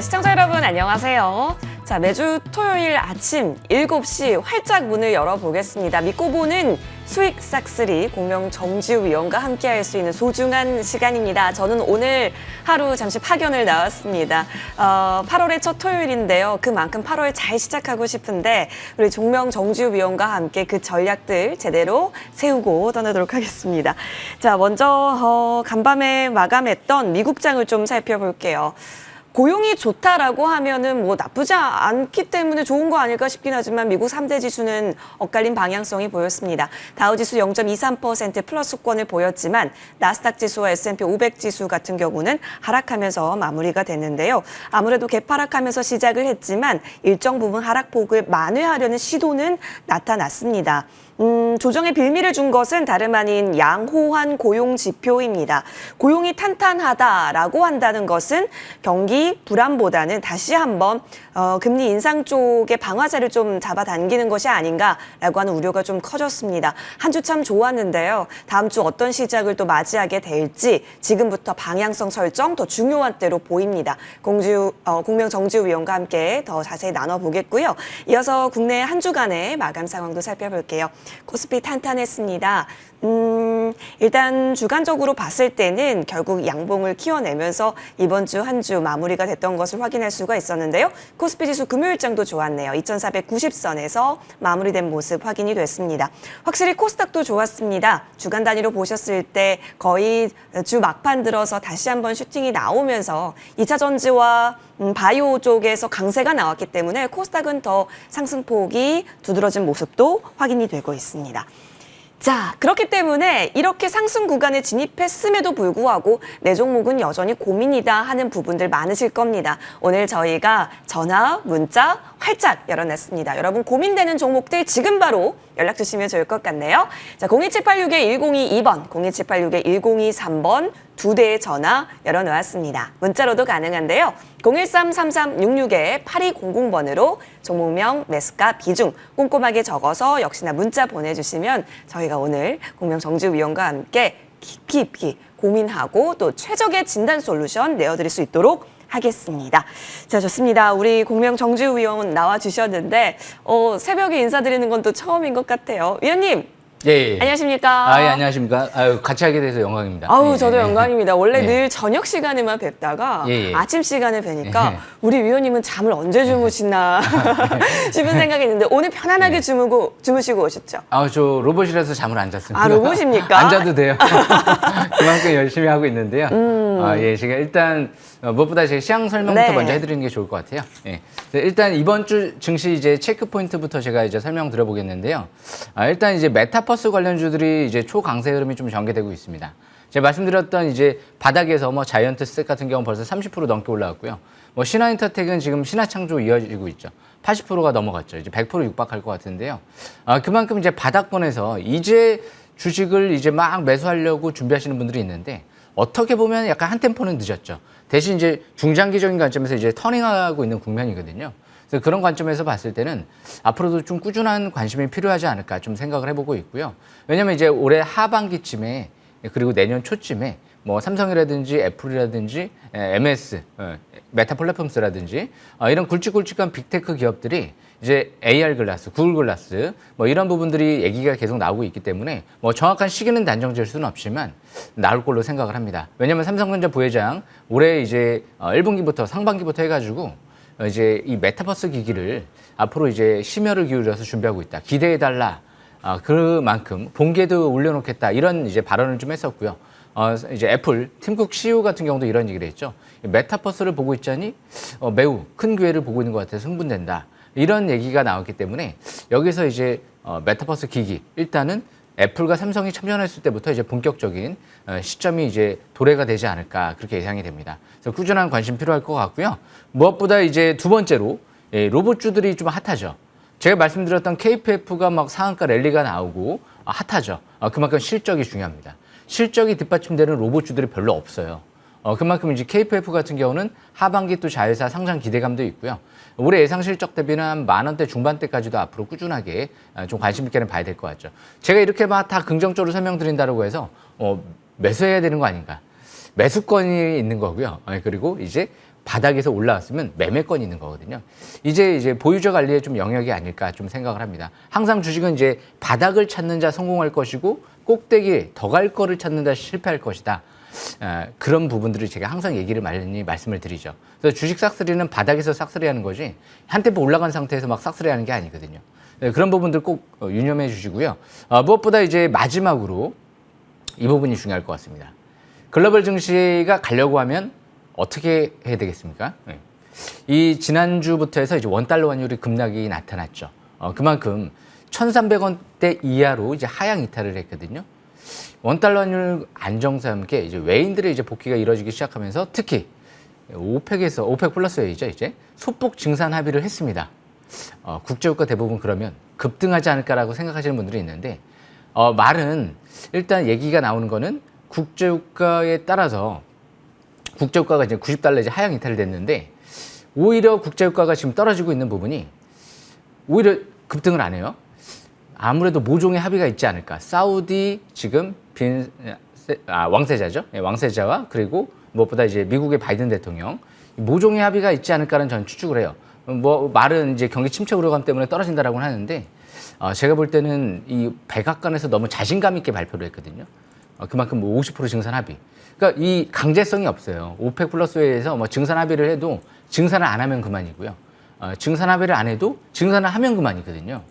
시청자 여러분 안녕하세요. 자, 매주 토요일 아침 7시 활짝 문을 열어보겠습니다. 믿고 보는 수익 싹쓸이 공명 정지우 위원과 함께할 수 있는 소중한 시간입니다. 저는 오늘 하루 잠시 파견을 나왔습니다. 8월의 첫 토요일인데요. 그만큼 8월 잘 시작하고 싶은데 우리 종명 정지우 위원과 함께 그 전략들 제대로 세우고 떠나도록 하겠습니다. 자, 먼저 간밤에 마감했던 미국장을 좀 살펴볼게요. 고용이 좋다라고 하면은 뭐 나쁘지 않기 때문에 좋은 거 아닐까 싶긴 하지만 미국 3대 지수는 엇갈린 방향성이 보였습니다. 다우지수 0.23% 플러스권을 보였지만 나스닥 지수와 S&P 500 지수 같은 경우는 하락하면서 마무리가 됐는데요. 아무래도 개파락하면서 시작을 했지만 일정 부분 하락폭을 만회하려는 시도는 나타났습니다. 조정의 빌미를 준 것은 다름 아닌 양호한 고용 지표입니다. 고용이 탄탄하다라고 한다는 것은 경기 불안보다는 다시 한번 금리 인상 쪽의 방아쇠를 좀 잡아당기는 것이 아닌가라고 하는 우려가 좀 커졌습니다. 한 주 참 좋았는데요. 다음 주 어떤 시작을 또 맞이하게 될지 지금부터 방향성 설정 더 중요한 때로 보입니다. 공명 정지우 위원과 함께 더 자세히 나눠보겠고요. 이어서 국내 한 주간의 마감 상황도 살펴볼게요. 코스피 탄탄했습니다. 일단 주간적으로 봤을 때는 결국 양봉을 키워내면서 이번 주 한 주 마무리가 됐던 것을 확인할 수가 있었는데요. 코스피 지수 금요일장도 좋았네요. 2490선에서 마무리된 모습 확인이 됐습니다. 확실히 코스닥도 좋았습니다. 주간 단위로 보셨을 때 거의 주 막판 들어서 다시 한번 슈팅이 나오면서 2차 전지와 바이오 쪽에서 강세가 나왔기 때문에 코스닥은 더 상승폭이 두드러진 모습도 확인이 되고 있습니다. 자, 그렇기 때문에 이렇게 상승 구간에 진입했음에도 불구하고 내 종목은 여전히 고민이다 하는 부분들 많으실 겁니다. 오늘 저희가 전화, 문자 활짝 열어놨습니다. 여러분 고민되는 종목들 지금 바로 연락 주시면 좋을 것 같네요. 자, 02786-1022번, 02786-1023번 두 대의 전화 열어놓았습니다. 문자로도 가능한데요. 013-3366-8200번으로 종목명, 매수가, 비중 꼼꼼하게 적어서 역시나 문자 보내주시면 저희가 오늘 공명 정지우 위원과 함께 깊이 고민하고 또 최적의 진단 솔루션 내어드릴 수 있도록 하겠습니다. 자, 좋습니다. 우리 공명 정지우 위원 나와주셨는데 새벽에 인사드리는 건 또 처음인 것 같아요. 위원님. 예. 안녕하십니까? 예, 안녕하십니까? 같이 하게 돼서 영광입니다. 저도 영광입니다. 원래 늘 저녁 시간에만 뵙다가 아침 시간에 뵈니까 우리 위원님은 잠을 언제 주무시나 싶은 생각이 있는데 오늘 편안하게 주무시고 오셨죠? 저 로봇이라서 잠을 안 잤습니다. 아, 로봇입니까? 안 자도 돼요. 그만큼 열심히 하고 있는데요. 제가 일단 무엇보다 제 시황 설명부터 먼저 해드리는 게 좋을 것 같아요. 일단 이번 주 증시 이제 체크 포인트부터 제가 이제 설명 드려보겠는데요. 일단 이제 메타버스 관련주들이 이제 초강세 흐름이 좀 전개되고 있습니다. 제가 말씀드렸던 이제 바닥에서 뭐 자이언트 스택 같은 경우는 벌써 30% 넘게 올라왔고요. 뭐 신화인터텍은 지금 신화창조 이어지고 있죠. 80%가 넘어갔죠. 이제 100% 육박할 것 같은데요. 그만큼 이제 바닥권에서 이제 주식을 이제 막 매수하려고 준비하시는 분들이 있는데 어떻게 보면 약간 한 템포는 늦었죠. 대신 이제 중장기적인 관점에서 이제 터닝하고 있는 국면이거든요. 그래서 그런 관점에서 봤을 때는 앞으로도 좀 꾸준한 관심이 필요하지 않을까 좀 생각을 해보고 있고요. 왜냐면 이제 올해 하반기쯤에 그리고 내년 초쯤에 뭐 삼성이라든지 애플이라든지 MS, 메타 플랫폼스라든지 이런 굵직굵직한 빅테크 기업들이 이제 AR 글라스, 구글 글라스 뭐 이런 부분들이 얘기가 계속 나오고 있기 때문에 뭐 정확한 시기는 단정 지을 수는 없지만 나올 걸로 생각을 합니다. 왜냐면 삼성전자 부회장 올해 이제 1분기부터 상반기부터 해가지고 이제 이 메타버스 기기를 앞으로 이제 심혈을 기울여서 준비하고 있다. 기대해달라. 그만큼 본계도 올려놓겠다. 이런 이제 발언을 좀 했었고요. 이제 애플 팀쿡 CEO 같은 경우도 이런 얘기를 했죠. 메타버스를 보고 있자니 매우 큰 기회를 보고 있는 것 같아서 흥분된다. 이런 얘기가 나왔기 때문에 여기서 이제 메타버스 기기 일단은 애플과 삼성이 참여했을 때부터 이제 본격적인 시점이 이제 도래가 되지 않을까 그렇게 예상이 됩니다. 그래서 꾸준한 관심 필요할 것 같고요. 무엇보다 이제 두 번째로 로봇주들이 좀 핫하죠. 제가 말씀드렸던 KPF가 막 상한가 랠리가 나오고 핫하죠. 그만큼 실적이 중요합니다. 실적이 뒷받침되는 로봇주들이 별로 없어요. 그만큼 이제 KPF 같은 경우는 하반기 또 자회사 상장 기대감도 있고요. 올해 예상 실적 대비는 한 10,000원대 중반대까지도 앞으로 꾸준하게 좀 관심 있게는 봐야 될 것 같죠. 제가 이렇게 막 다 긍정적으로 설명드린다고 해서 매수해야 되는 거 아닌가. 매수권이 있는 거고요. 그리고 이제 바닥에서 올라왔으면 매매권이 있는 거거든요. 이제 보유자 관리에 좀 영역이 아닐까 좀 생각을 합니다. 항상 주식은 이제 바닥을 찾는 자 성공할 것이고 꼭대기 더 갈 거를 찾는 자 실패할 것이다. 그런 부분들을 제가 항상 얘기를 많이 말씀을 드리죠. 그래서 주식 싹쓸이는 바닥에서 싹쓸이 하는 거지 한 템포 올라간 상태에서 막 싹쓸이 하는 게 아니거든요. 그런 부분들 꼭 유념해 주시고요. 무엇보다 이제 마지막으로 이 부분이 중요할 것 같습니다. 글로벌 증시가 가려고 하면 어떻게 해야 되겠습니까? 이 지난주부터 해서 이제 원달러 환율이 급락이 나타났죠. 그만큼 1,300원대 이하로 이제 하향 이탈을 했거든요. 원달러 환율 안정세와 함께 이제 외인들의 이제 복귀가 이루어지기 시작하면서 특히 오펙 플러스회의죠. 이제 소폭 증산 합의를 했습니다. 국제유가 대부분 그러면 급등하지 않을까라고 생각하시는 분들이 있는데 말은 일단 얘기가 나오는 거는 국제유가에 따라서 국제유가가 이제 90달러 이제 하향 이탈이 됐는데 오히려 국제유가가 지금 떨어지고 있는 부분이 오히려 급등을 안 해요. 아무래도 모종의 합의가 있지 않을까. 사우디 지금 왕세자죠. 왕세자와 그리고 무엇보다 이제 미국의 바이든 대통령 모종의 합의가 있지 않을까라는 저는 추측을 해요. 뭐 말은 이제 경기 침체 우려감 때문에 떨어진다라고는 하는데 제가 볼 때는 이 백악관에서 너무 자신감 있게 발표를 했거든요. 그만큼 뭐 50% 증산 합의. 그러니까 이 강제성이 없어요. 오펙 플러스 회의에서 뭐 증산 합의를 해도 증산을 안 하면 그만이고요. 증산 합의를 안 해도 증산을 하면 그만이거든요.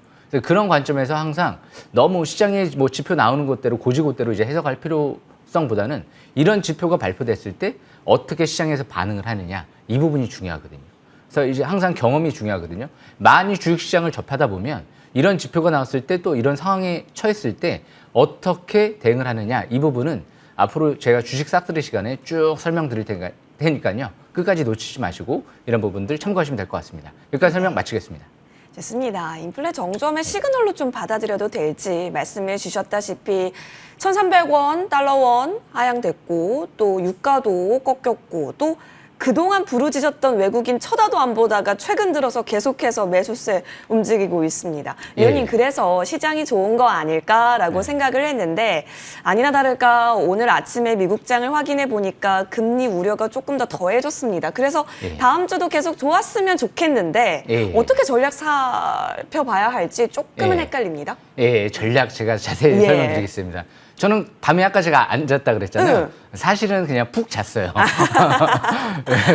그런 관점에서 항상 너무 시장에 뭐 지표 나오는 것대로 고지고대로 이제 해석할 필요성보다는 이런 지표가 발표됐을 때 어떻게 시장에서 반응을 하느냐 이 부분이 중요하거든요. 그래서 이제 항상 경험이 중요하거든요. 많이 주식시장을 접하다 보면 이런 지표가 나왔을 때 또 이런 상황에 처했을 때 어떻게 대응을 하느냐 이 부분은 앞으로 제가 주식 싹쓸이 시간에 쭉 설명드릴 테니까요. 끝까지 놓치지 마시고 이런 부분들 참고하시면 될 것 같습니다. 여기까지 설명 마치겠습니다. 좋습니다. 인플레 정점의 시그널로 좀 받아들여도 될지 말씀해 주셨다시피 1,300원, 달러원 하향됐고 또 유가도 꺾였고 또 그동안 부르짖었던 외국인 쳐다도 안 보다가 최근 들어서 계속해서 매수세 움직이고 있습니다. 위원님 그래서 시장이 좋은 거 아닐까라고 생각을 했는데 아니나 다를까 오늘 아침에 미국장을 확인해 보니까 금리 우려가 조금 더 더해졌습니다. 그래서 다음 주도 계속 좋았으면 좋겠는데 어떻게 전략 살펴봐야 할지 조금은 헷갈립니다. 전략 제가 자세히 설명드리겠습니다. 저는 밤에 아까 제가 앉았다 그랬잖아요. 사실은 그냥 푹 잤어요.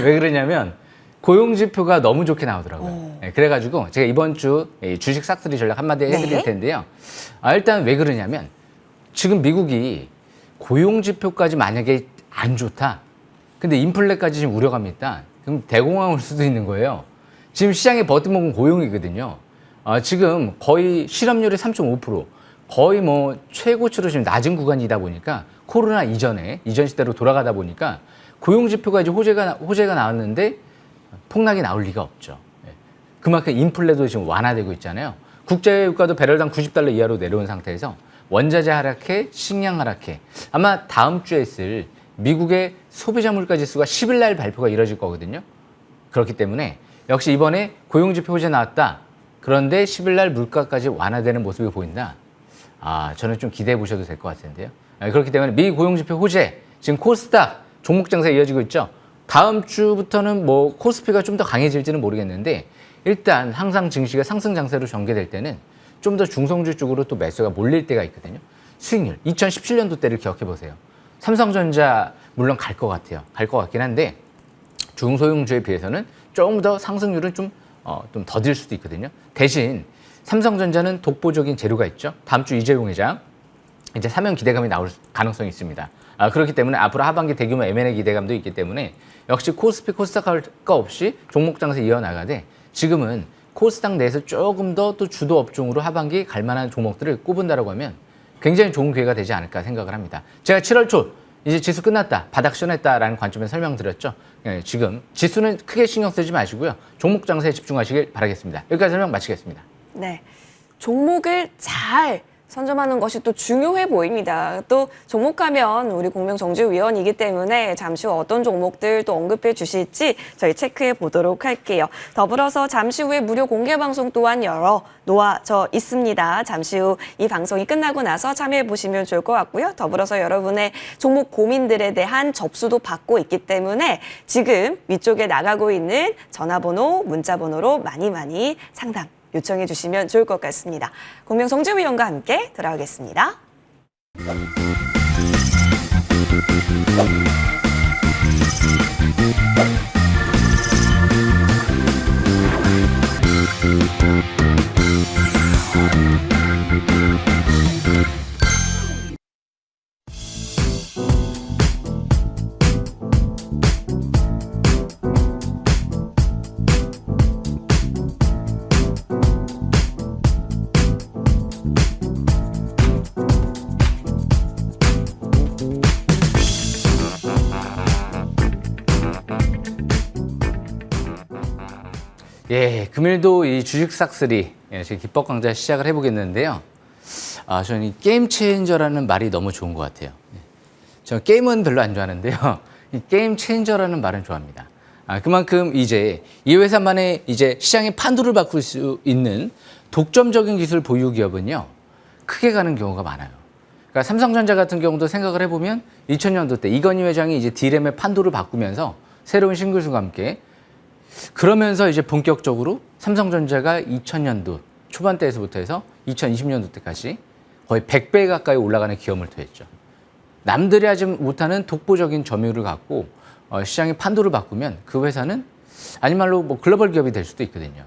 왜 그러냐면 고용지표가 너무 좋게 나오더라고요. 그래가지고 제가 이번 주 주식 싹쓸이 전략 한마디 해드릴 텐데요. 일단 왜 그러냐면 지금 미국이 고용지표까지 만약에 안 좋다. 근데 인플레까지 지금 우려갑니다. 그럼 대공황 올 수도 있는 거예요. 지금 시장의 버팀목은 고용이거든요. 지금 거의 실업률이 3.5%. 거의 뭐 최고치로 지금 낮은 구간이다 보니까 코로나 이전 시대로 돌아가다 보니까 고용지표가 이제 호재가 나왔는데 폭락이 나올 리가 없죠. 그만큼 인플레도 지금 완화되고 있잖아요. 국제유가도 배럴당 90달러 이하로 내려온 상태에서 원자재 하락해, 식량 하락해. 아마 다음 주에 있을 미국의 소비자 물가 지수가 10일 날 발표가 이뤄질 거거든요. 그렇기 때문에 역시 이번에 고용지표 호재 나왔다. 그런데 10일 날 물가까지 완화되는 모습이 보인다. 저는 좀 기대해 보셔도 될 것 같은데요. 그렇기 때문에 미 고용지표 호재, 지금 코스닥 종목 장세 이어지고 있죠. 다음 주부터는 뭐 코스피가 좀 더 강해질지는 모르겠는데 일단 항상 증시가 상승 장세로 전개될 때는 좀 더 중성주 쪽으로 또 매수가 몰릴 때가 있거든요. 수익률 2017년도 때를 기억해 보세요. 삼성전자 물론 갈 것 같아요. 갈 것 같긴 한데 중소형주에 비해서는 조금 더 상승률은 좀 더딜 수도 있거든요. 대신 삼성전자는 독보적인 재료가 있죠. 다음 주 이재용 회장 이제 사면 기대감이 나올 가능성이 있습니다. 그렇기 때문에 앞으로 하반기 대규모 M&A 기대감도 있기 때문에 역시 코스피, 코스닥 할 거 없이 종목 장세 이어나가되 지금은 코스닥 내에서 조금 더 또 주도 업종으로 하반기 갈 만한 종목들을 꼽은다라고 하면 굉장히 좋은 기회가 되지 않을까 생각을 합니다. 제가 7월 초 이제 지수 끝났다, 바닥 시원했다라는 관점에서 설명드렸죠. 지금 지수는 크게 신경 쓰지 마시고요. 종목 장세에 집중하시길 바라겠습니다. 여기까지 설명 마치겠습니다. 네, 종목을 잘 선점하는 것이 또 중요해 보입니다. 또 종목하면 우리 공명정지위원이기 때문에 잠시 후 어떤 종목들 또 언급해 주실지 저희 체크해 보도록 할게요. 더불어서 잠시 후에 무료 공개 방송 또한 놓아져 있습니다. 잠시 후 이 방송이 끝나고 나서 참여해 보시면 좋을 것 같고요. 더불어서 여러분의 종목 고민들에 대한 접수도 받고 있기 때문에 지금 위쪽에 나가고 있는 전화번호, 문자번호로 많이 상담 요청해 주시면 좋을 것 같습니다. 공명정지위원과 함께 돌아오겠습니다. 예, 금일도 이 주식 싹쓸이 제 기법 강좌 시작을 해보겠는데요. 저는 이 게임 체인저라는 말이 너무 좋은 것 같아요. 저는 게임은 별로 안 좋아하는데요. 이 게임 체인저라는 말은 좋아합니다. 그만큼 이제 이 회사만의 이제 시장의 판도를 바꿀 수 있는 독점적인 기술 보유 기업은요, 크게 가는 경우가 많아요. 그러니까 삼성전자 같은 경우도 생각을 해보면 2000년도 때 이건희 회장이 이제 D램의 판도를 바꾸면서 새로운 신기술과 함께 그러면서 이제 본격적으로 삼성전자가 2000년도 초반대에서부터 해서 2020년도 때까지 거의 100배 가까이 올라가는 기염을 토했죠. 남들이 하지 못하는 독보적인 점유율을 갖고 시장의 판도를 바꾸면 그 회사는 아닌 말로 뭐 글로벌 기업이 될 수도 있거든요.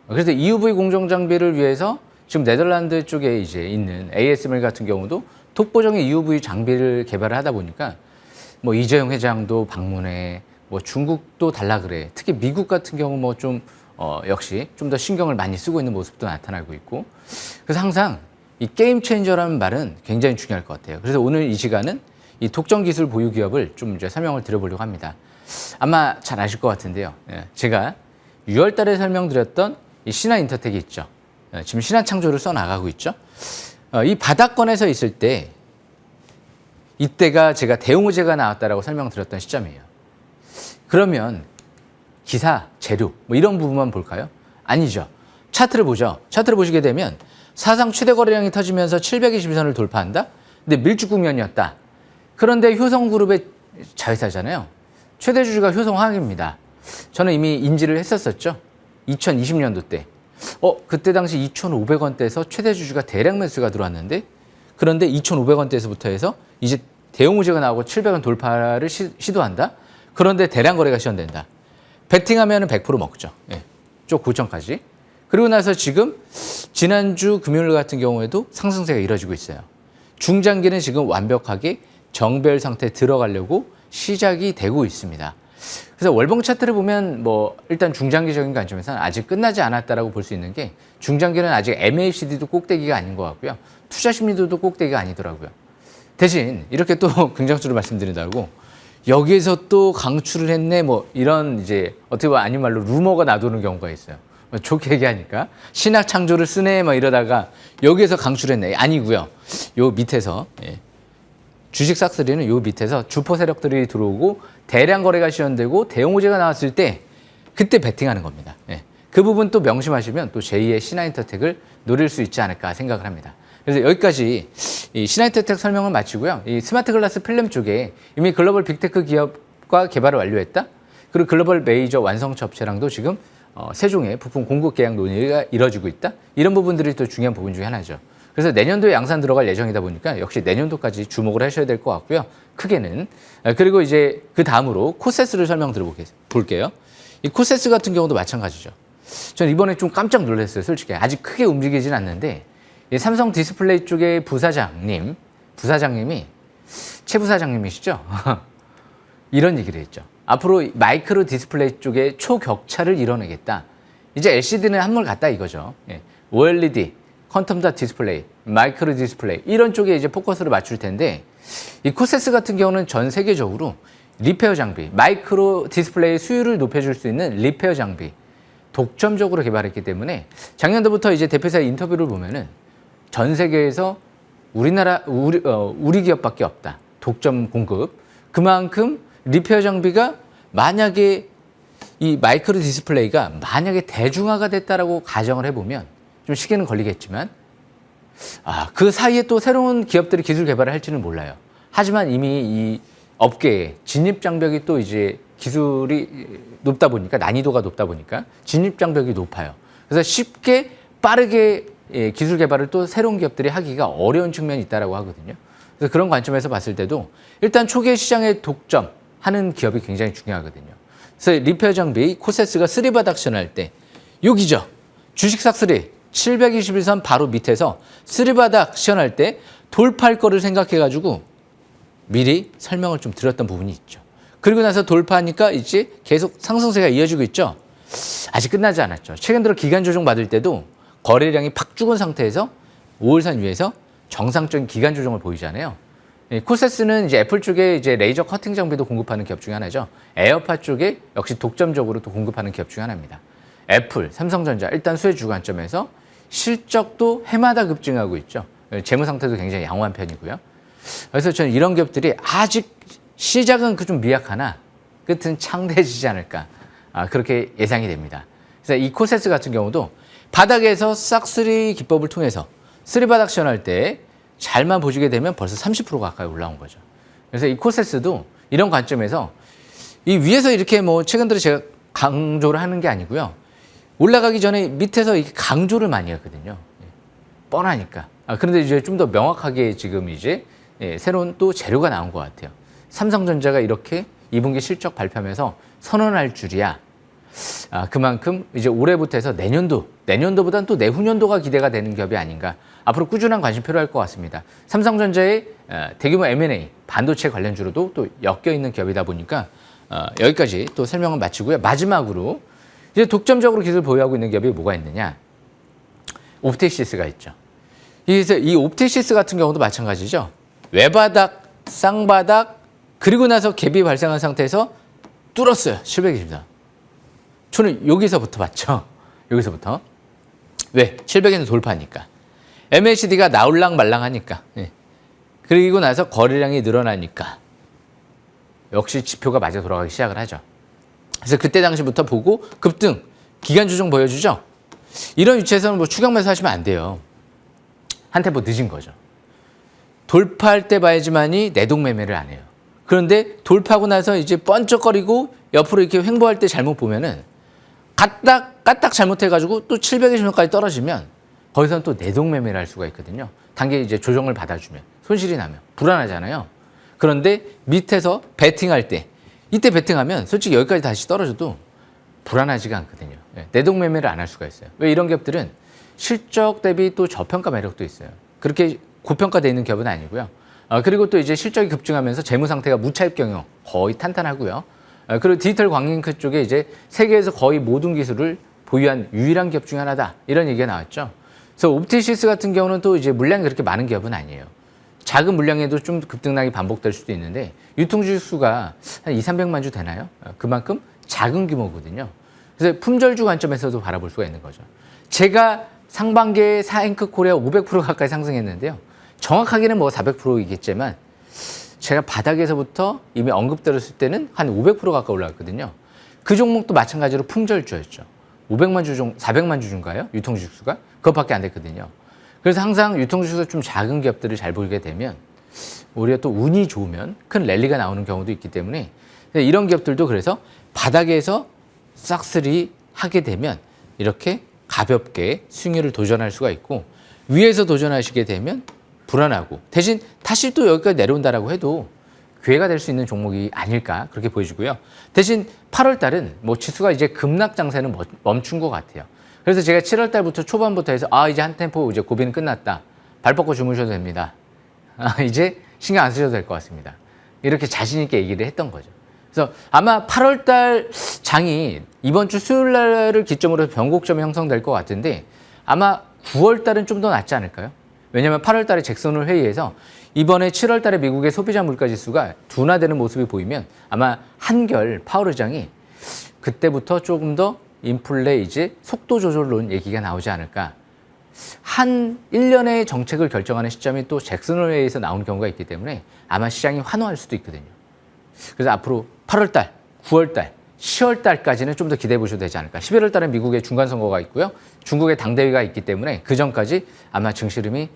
그래서 EUV 공정 장비를 위해서 지금 네덜란드 쪽에 이제 있는 ASML 같은 경우도 독보적인 EUV 장비를 개발을 하다 보니까 뭐 이재용 회장도 방문해, 뭐 중국도 달라 그래. 특히 미국 같은 경우 뭐 좀 역시 좀 더 신경을 많이 쓰고 있는 모습도 나타나고 있고. 그래서 항상 이 게임 체인저라는 말은 굉장히 중요할 것 같아요. 그래서 오늘 이 시간은 이 독점 기술 보유 기업을 좀 이제 설명을 드려보려고 합니다. 아마 잘 아실 것 같은데요. 제가 6월 달에 설명드렸던 이 신한인터텍이 있죠. 지금 신한창조를 써나가고 있죠. 이 바닥권에서 있을 때 이때가 제가 대웅호재가 나왔다라고 설명드렸던 시점이에요. 그러면 기사, 재료 뭐 이런 부분만 볼까요? 아니죠. 차트를 보죠. 차트를 보시게 되면 사상 최대 거래량이 터지면서 722선을 돌파한다? 근데 밀집 국면이었다. 그런데 효성그룹의 자회사잖아요. 최대 주주가 효성화학입니다. 저는 이미 인지를 했었었죠. 2020년도 때. 그때 당시 2,500원대에서 최대 주주가 대량 매수가 들어왔는데 그런데 2,500원대에서부터 해서 이제 대웅호재가 나오고 700원 돌파를 시도한다? 그런데 대량 거래가 시현된다. 베팅하면 100% 먹죠. 쪽 고점까지. 그리고 나서 지금 지난주 금요일 같은 경우에도 상승세가 이뤄지고 있어요. 중장기는 지금 완벽하게 정배열 상태에 들어가려고 시작이 되고 있습니다. 그래서 월봉 차트를 보면 뭐 일단 중장기적인 관점에서는 아직 끝나지 않았다라고 볼 수 있는 게 중장기는 아직 MACD도 꼭대기가 아닌 것 같고요. 투자 심리도도 꼭대기가 아니더라고요. 대신 이렇게 또 긍정적으로 말씀드린다고 여기에서 또 강추를 했네 뭐 이런 이제 어떻게 보면 아닌 말로 루머가 나도는 경우가 있어요. 좋게 얘기하니까 신학창조를 쓰네 막 이러다가 여기에서 강추를 했네. 아니고요. 요 밑에서 주식 싹쓸이는 요 밑에서 주포 세력들이 들어오고 대량 거래가 시현되고 대형호재가 나왔을 때 그때 베팅하는 겁니다. 그 부분 또 명심하시면 또 제2의 신한인터텍을 노릴 수 있지 않을까 생각을 합니다. 그래서 여기까지 이 신한인터텍 설명을 마치고요. 이 스마트 글라스 필름 쪽에 이미 글로벌 빅테크 기업과 개발을 완료했다. 그리고 글로벌 메이저 완성차 업체랑도 지금 세종의 부품 공급 계약 논의가 이뤄지고 있다. 이런 부분들이 또 중요한 부분 중에 하나죠. 그래서 내년도에 양산 들어갈 예정이다 보니까 역시 내년도까지 주목을 하셔야 될 것 같고요. 크게는. 그리고 이제 그 다음으로 코세스를 설명 드려볼게요. 이 코세스 같은 경우도 마찬가지죠. 전 이번에 좀 깜짝 놀랐어요. 솔직히. 아직 크게 움직이진 않는데 이 삼성 디스플레이 쪽의 부사장님이 최 부사장님이시죠? 이런 얘기를 했죠. 앞으로 마이크로 디스플레이 쪽에 초격차를 이뤄내겠다. 이제 LCD는 한물 갔다 이거죠. OLED, 퀀텀 닷 디스플레이, 마이크로 디스플레이 이런 쪽에 이제 포커스를 맞출 텐데 이 코세스 같은 경우는 전 세계적으로 리페어 장비, 마이크로 디스플레이 수율을 높여줄 수 있는 리페어 장비 독점적으로 개발했기 때문에 작년도부터 이제 대표사 인터뷰를 보면은 전 세계에서 우리 기업밖에 없다. 독점 공급. 그만큼 리페어 장비가 만약에 이 마이크로 디스플레이가 만약에 대중화가 됐다라고 가정을 해보면 좀 시기는 걸리겠지만 그 사이에 또 새로운 기업들이 기술 개발을 할지는 몰라요. 하지만 이미 이 업계에 진입 장벽이 또 이제 기술이 높다 보니까 난이도가 높다 보니까 진입 장벽이 높아요. 그래서 쉽게 빠르게 기술 개발을 또 새로운 기업들이 하기가 어려운 측면이 있다라고 하거든요. 그래서 그런 관점에서 봤을 때도 일단 초기의 시장에 독점하는 기업이 굉장히 중요하거든요. 그래서 리페어 장비 코세스가 쓰리바닥 시연할 때 여기죠. 주식 싹쓸이 721선 바로 밑에서 쓰리바닥 시연할 때 돌파할 거를 생각해가지고 미리 설명을 좀 드렸던 부분이 있죠. 그리고 나서 돌파하니까 이제 계속 상승세가 이어지고 있죠. 아직 끝나지 않았죠. 최근 들어 기간 조정 받을 때도 거래량이 팍 죽은 상태에서 5일선 위에서 정상적인 기간 조정을 보이잖아요. 코세스는 이제 애플 쪽에 이제 레이저 커팅 장비도 공급하는 기업 중에 하나죠. 에어팟 쪽에 역시 독점적으로 또 공급하는 기업 중에 하나입니다. 애플, 삼성전자 일단 수혜주 관점에서 실적도 해마다 급증하고 있죠. 재무 상태도 굉장히 양호한 편이고요. 그래서 저는 이런 기업들이 아직 시작은 좀 미약하나 끝은 창대해지지 않을까 그렇게 예상이 됩니다. 그래서 이 코세스 같은 경우도 바닥에서 싹쓸이 기법을 통해서 쓰리바닥 시연할 때 잘만 보시게 되면 벌써 30% 가까이 올라온 거죠. 그래서 이 코세스도 이런 관점에서 이 위에서 이렇게 뭐 최근 들어 제가 강조를 하는 게 아니고요. 올라가기 전에 밑에서 이렇게 강조를 많이 했거든요. 뻔하니까. 그런데 이제 좀 더 명확하게 지금 이제 새로운 또 재료가 나온 것 같아요. 삼성전자가 이렇게 2분기 실적 발표하면서 선언할 줄이야. 그만큼 이제 올해부터 해서 내년도보다는 또 내후년도가 기대가 되는 기업이 아닌가. 앞으로 꾸준한 관심 필요할 것 같습니다. 삼성전자의 대규모 M&A, 반도체 관련주로도 또 엮여 있는 기업이다 보니까 여기까지 또 설명을 마치고요. 마지막으로 이제 독점적으로 기술을 보유하고 있는 기업이 뭐가 있느냐. 옵티시스가 있죠. 그래서 이 옵티시스 같은 경우도 마찬가지죠. 외바닥, 쌍바닥, 그리고 나서 갭이 발생한 상태에서 뚫었어요. 720선. 저는 여기서부터 봤죠. 여기서부터. 왜? 700에는 돌파하니까. MACD가 나올랑 말랑하니까. 그리고 나서 거래량이 늘어나니까. 역시 지표가 맞아 돌아가기 시작을 하죠. 그래서 그때 당시부터 보고 급등, 기간 조정 보여주죠. 이런 위치에서는 뭐 추격 매수 하시면 안 돼요. 한 템포 늦은 거죠. 돌파할 때 봐야지만이 내동 매매를 안 해요. 그런데 돌파하고 나서 이제 번쩍거리고 옆으로 이렇게 횡보할 때 잘못 보면은 까딱 잘못해가지고 또 720원까지 떨어지면 거기서는 또 내동 매매를 할 수가 있거든요. 단계 이제 조정을 받아주면 손실이 나면 불안하잖아요. 그런데 밑에서 베팅할 때 이때 베팅하면 솔직히 여기까지 다시 떨어져도 불안하지가 않거든요. 내동 매매를 안 할 수가 있어요. 왜 이런 기업들은 실적 대비 또 저평가 매력도 있어요. 그렇게 고평가되어 있는 기업은 아니고요. 그리고 또 이제 실적이 급증하면서 재무 상태가 무차입 경영 거의 탄탄하고요. 그리고 디지털 광잉크 쪽에 이제 세계에서 거의 모든 기술을 보유한 유일한 기업 중에 하나다. 이런 얘기가 나왔죠. 그래서 옵티시스 같은 경우는 또 이제 물량이 그렇게 많은 기업은 아니에요. 작은 물량에도 좀 급등락이 반복될 수도 있는데 유통주 수가 한 200~300만 주 되나요? 그만큼 작은 규모거든요. 그래서 품절주 관점에서도 바라볼 수가 있는 거죠. 제가 상반기에 사행크 코리아 500% 가까이 상승했는데요. 정확하게는 뭐 400%이겠지만 제가 바닥에서부터 이미 언급드렸을 때는 한 500% 가까이 올라갔거든요. 그 종목도 마찬가지로 품절주였죠. 500만 주 정도, 400만 주 주인가요? 유통주식 수가? 그것밖에 안 됐거든요. 그래서 항상 유통주식에서 좀 작은 기업들을 잘 보게 되면 오히려 또 운이 좋으면 큰 랠리가 나오는 경우도 있기 때문에 이런 기업들도 그래서 바닥에서 싹쓸이 하게 되면 이렇게 가볍게 수익률을 도전할 수가 있고 위에서 도전하시게 되면 불안하고 대신 다시 또 여기까지 내려온다라고 해도 기회가 될 수 있는 종목이 아닐까 그렇게 보여지고요. 대신 8월 달은 뭐 지수가 이제 급락 장세는 멈춘 것 같아요. 그래서 제가 7월 달부터 초반부터 해서 이제 한 템포 이제 고비는 끝났다. 발 뻗고 주무셔도 됩니다. 이제 신경 안 쓰셔도 될 것 같습니다. 이렇게 자신 있게 얘기를 했던 거죠. 그래서 아마 8월 달 장이 이번 주 수요일 날을 기점으로 변곡점이 형성될 것 같은데 아마 9월 달은 좀 더 낫지 않을까요? 왜냐하면 8월 달에 잭슨홀 회의에서 이번에 7월 달에 미국의 소비자 물가 지수가 둔화되는 모습이 보이면 아마 한결 파월 의장이 그때부터 조금 더 인플레 이제 속도 조절론 얘기가 나오지 않을까. 한 1년의 정책을 결정하는 시점이 또 잭슨 홀에서 나오는 경우가 있기 때문에 아마 시장이 환호할 수도 있거든요. 그래서 앞으로 8월 달, 9월 달, 10월 달까지는 좀 더 기대해 보셔도 되지 않을까. 11월 달에 미국의 중간 선거가 있고요. 중국의 당대회가 있기 때문에 그 전까지 아마 증시 흐름이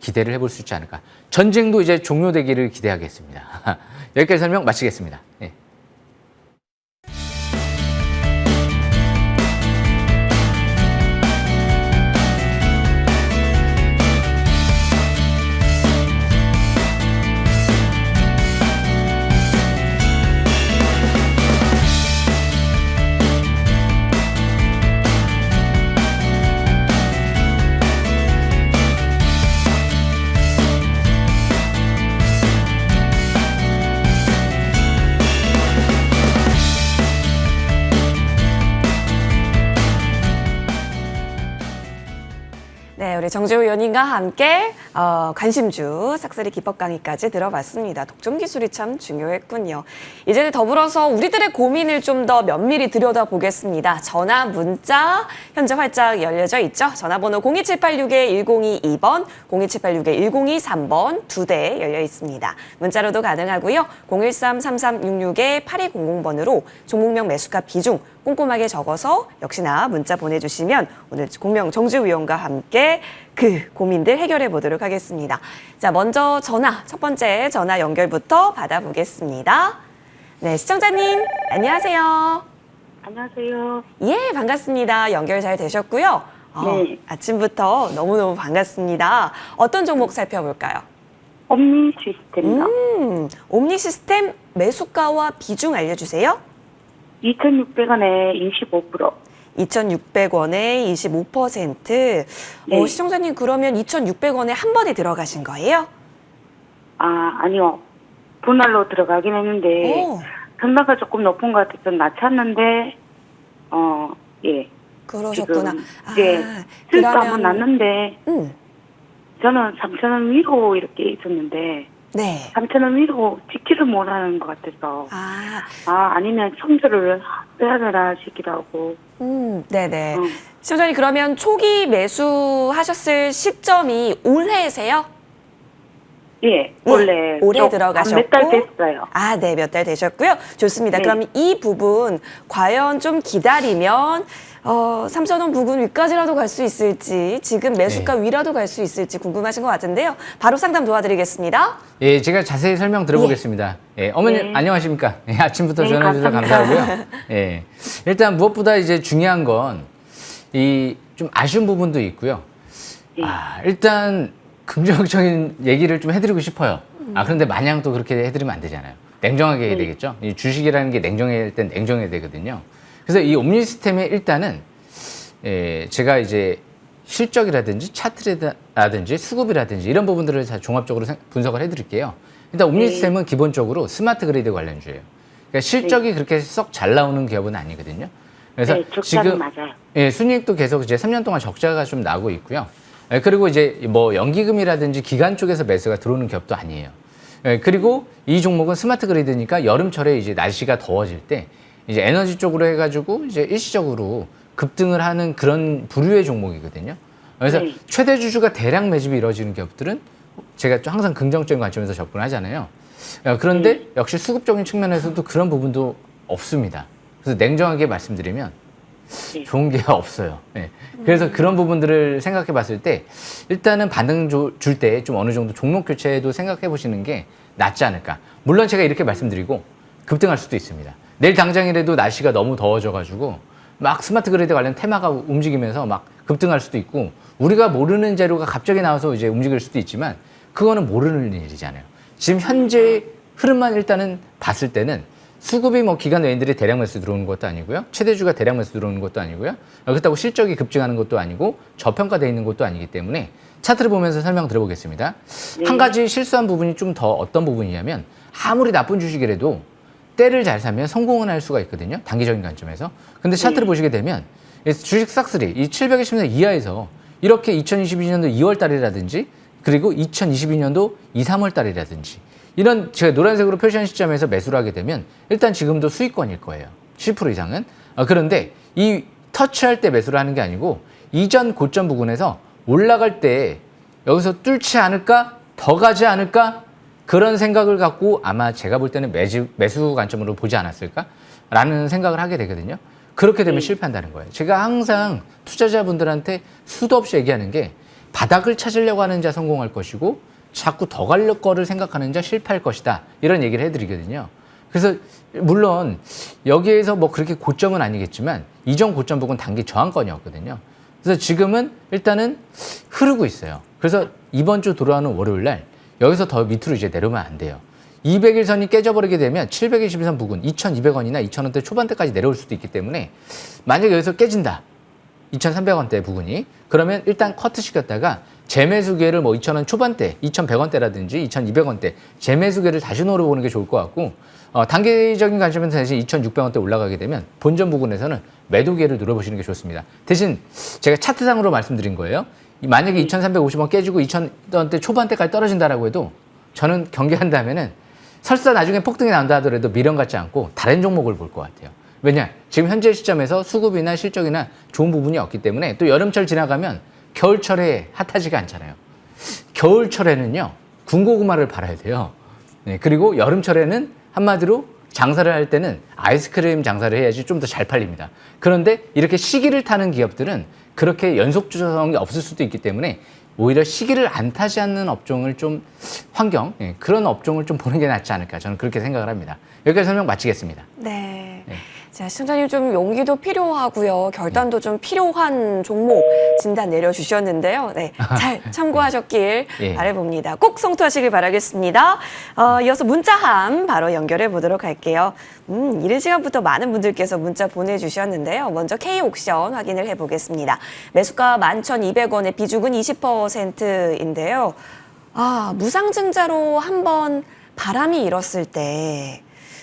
기대를 해볼 수 있지 않을까. 전쟁도 이제 종료되기를 기대하겠습니다. 여기까지 설명 마치겠습니다. 예. 네, 우리 정재우 의원님과 함께 관심주 싹쓸이 기법 강의까지 들어봤습니다. 독점 기술이 참 중요했군요. 이제 더불어서 우리들의 고민을 좀 더 면밀히 들여다보겠습니다. 전화, 문자 현재 활짝 열려져 있죠. 전화번호 02786-1022번, 02786-1023번 2대 열려 있습니다. 문자로도 가능하고요. 013-3366-8200번으로 종목명 매수가 비중 꼼꼼하게 적어서 역시나 문자 보내주시면 오늘 공명 정지우 의원과 함께 그 고민들 해결해 보도록 하겠습니다. 자, 먼저 전화, 첫 번째 전화 연결부터 받아보겠습니다. 네, 시청자님 안녕하세요. 안녕하세요. 예, 반갑습니다. 연결 잘 되셨고요. 네. 아침부터 너무너무 반갑습니다. 어떤 종목 살펴볼까요? 옴니 시스템이요. 옴니 시스템 매수가와 비중 알려주세요. 2,600원에 25%. 2,600원에 25%. 네. 시청자님 그러면 2,600원에 한 번에 들어가신 거예요? 아, 아니요. 분할로 들어가긴 했는데, 오. 전가가 조금 높은 것 같아서 낮췄는데, 예. 그러셨구나. 지금, 예. 수익도 한번 났는데, 저는 3,000원 위로 이렇게 있었는데, 네. 3,000원 위로 지키를 못하는 것 같아서, 아, 아니면 손절을 해야 되나 싶기도 하고, 네네. 시청자님 그러면 초기 매수하셨을 시점이 올해세요? 예. 원래 올해 들어가셨고 몇 달 됐어요. 아, 네, 몇 달 되셨고요. 좋습니다. 네. 그럼 이 부분 과연 좀 기다리면 3,000원 부근 위까지라도 갈 수 있을지, 지금 매수가 위라도 갈 수 있을지 궁금하신 것 같은데요. 바로 상담 도와드리겠습니다. 예, 제가 자세히 설명 들어보겠습니다. 예, 어머니 네. 안녕하십니까? 예, 아침부터 네, 전화 주셔서 감사합니다. 감사하고요. 예, 일단 무엇보다 이제 중요한 건 이 좀 아쉬운 부분도 있고요. 예. 일단 긍정적인 얘기를 좀 해드리고 싶어요. 그런데 마냥 또 그렇게 해드리면 안 되잖아요. 냉정하게 해야 되겠죠. 이 주식이라는 게 냉정해야 될 땐 냉정해야 되거든요. 그래서 이 옴니 시스템에 일단은 제가 이제 실적이라든지 차트라든지 수급이라든지 이런 부분들을 다 종합적으로 분석을 해드릴게요. 일단 옴니 시스템은 기본적으로 스마트 그리드 관련주예요. 그러니까 실적이 그렇게 썩 잘 나오는 기업은 아니거든요. 그래서 네, 적자는 지금 맞아요. 순이익도 계속 이제 3년 동안 적자가 좀 나고 있고요. 그리고 이제 뭐 연기금이라든지 기관 쪽에서 매수가 들어오는 기업도 아니에요. 그리고 이 종목은 스마트 그리드니까 여름철에 이제 날씨가 더워질 때 이제 에너지 쪽으로 해가지고 이제 일시적으로 급등을 하는 그런 부류의 종목이거든요. 그래서 네. 최대 주주가 대량 매집이 이루어지는 기업들은 제가 좀 항상 긍정적인 관점에서 접근하잖아요. 그런데 역시 수급적인 측면에서도 그런 부분도 없습니다. 그래서 냉정하게 말씀드리면 네. 좋은 게 없어요. 네. 그래서 그런 부분들을 생각해 봤을 때 일단은 반등 줄 때 좀 어느 정도 종목 교체도 생각해 보시는 게 낫지 않을까. 물론 제가 이렇게 말씀드리고 급등할 수도 있습니다. 내일 당장이라도 날씨가 너무 더워져가지고 막 스마트 그리드 관련 테마가 움직이면서 막 급등할 수도 있고 우리가 모르는 재료가 갑자기 나와서 이제 움직일 수도 있지만 그거는 모르는 일이잖아요. 지금 현재 흐름만 일단은 봤을 때는 수급이 뭐 기관 외인들이 대량 매수 들어오는 것도 아니고요. 최대주가 대량 매수 들어오는 것도 아니고요. 그렇다고 실적이 급증하는 것도 아니고 저평가되어 있는 것도 아니기 때문에 차트를 보면서 설명 드려보겠습니다. 네. 한 가지 실수한 부분이 좀 더 어떤 부분이냐면 아무리 나쁜 주식이라도 때를 잘 사면 성공은 할 수가 있거든요. 단기적인 관점에서. 근데 차트를 보시게 되면 주식 싹쓸이 이 720년 이하에서 이렇게 2022년도 2월 달이라든지 그리고 2022년도 2, 3월 달이라든지 이런 제가 노란색으로 표시한 시점에서 매수를 하게 되면 일단 지금도 수익권일 거예요. 10% 이상은. 그런데 이 터치할 때 매수를 하는 게 아니고 이전 고점 부근에서 올라갈 때 여기서 뚫지 않을까? 더 가지 않을까? 그런 생각을 갖고 아마 제가 볼 때는 매수 관점으로 보지 않았을까? 라는 생각을 하게 되거든요. 그렇게 되면 실패한다는 거예요. 제가 항상 투자자분들한테 수도 없이 얘기하는 게 바닥을 찾으려고 하는 자 성공할 것이고 자꾸 더 갈 거를 생각하는 자 실패할 것이다. 이런 얘기를 해드리거든요. 그래서 물론 여기에서 뭐 그렇게 고점은 아니겠지만 이전 고점 부근 단기 저항권이었거든요. 그래서 지금은 일단은 흐르고 있어요. 그래서 이번 주 돌아오는 월요일 날 여기서 더 밑으로 이제 내려오면 안 돼요. 200일선이 깨져버리게 되면 721선 부근 2,200원이나 2,000원대 초반대까지 내려올 수도 있기 때문에 만약에 여기서 깨진다. 2,300원대 부근이 그러면 일단 커트 시켰다가 재매수 기회를 뭐 2,000원 초반대, 2,100원대라든지 2,200원대 재매수 기회를 다시 노려보는 게 좋을 것 같고 단기적인 관점에서 대신 2,600원대 올라가게 되면 본전 부근에서는 매도 기회를 노려보시는 게 좋습니다. 대신 제가 차트상으로 말씀드린 거예요. 만약에 2,350원 깨지고 2,000원대 초반대까지 떨어진다라고 해도 저는 경계한다면은 설사 나중에 폭등이 난다 하더라도 미련 갖지 않고 다른 종목을 볼 것 같아요. 왜냐? 지금 현재 시점에서 수급이나 실적이나 좋은 부분이 없기 때문에 또 여름철 지나가면 겨울철에 핫하지가 않잖아요. 겨울철에는요, 군고구마를 팔아야 돼요. 네, 그리고 여름철에는 한마디로 장사를 할 때는 아이스크림 장사를 해야지 좀 더 잘 팔립니다. 그런데 이렇게 시기를 타는 기업들은 그렇게 연속 조정이 없을 수도 있기 때문에 오히려 시기를 안 타지 않는 업종을 좀 그런 업종을 좀 보는 게 낫지 않을까 저는 그렇게 생각을 합니다. 여기까지 설명 마치겠습니다. 네. 네. 자, 시청자님 좀 용기도 필요하고요. 결단도 좀 필요한 종목 진단 내려주셨는데요. 네, 잘 참고하셨길 예. 바라봅니다. 꼭 성투하시길 바라겠습니다. 이어서 문자함 바로 연결해 보도록 할게요. 이른 시간부터 많은 분들께서 문자 보내주셨는데요. 먼저 K옥션 확인을 해보겠습니다. 매수가 11,200원에 비중은 20%인데요. 무상증자로 한번 바람이 일었을 때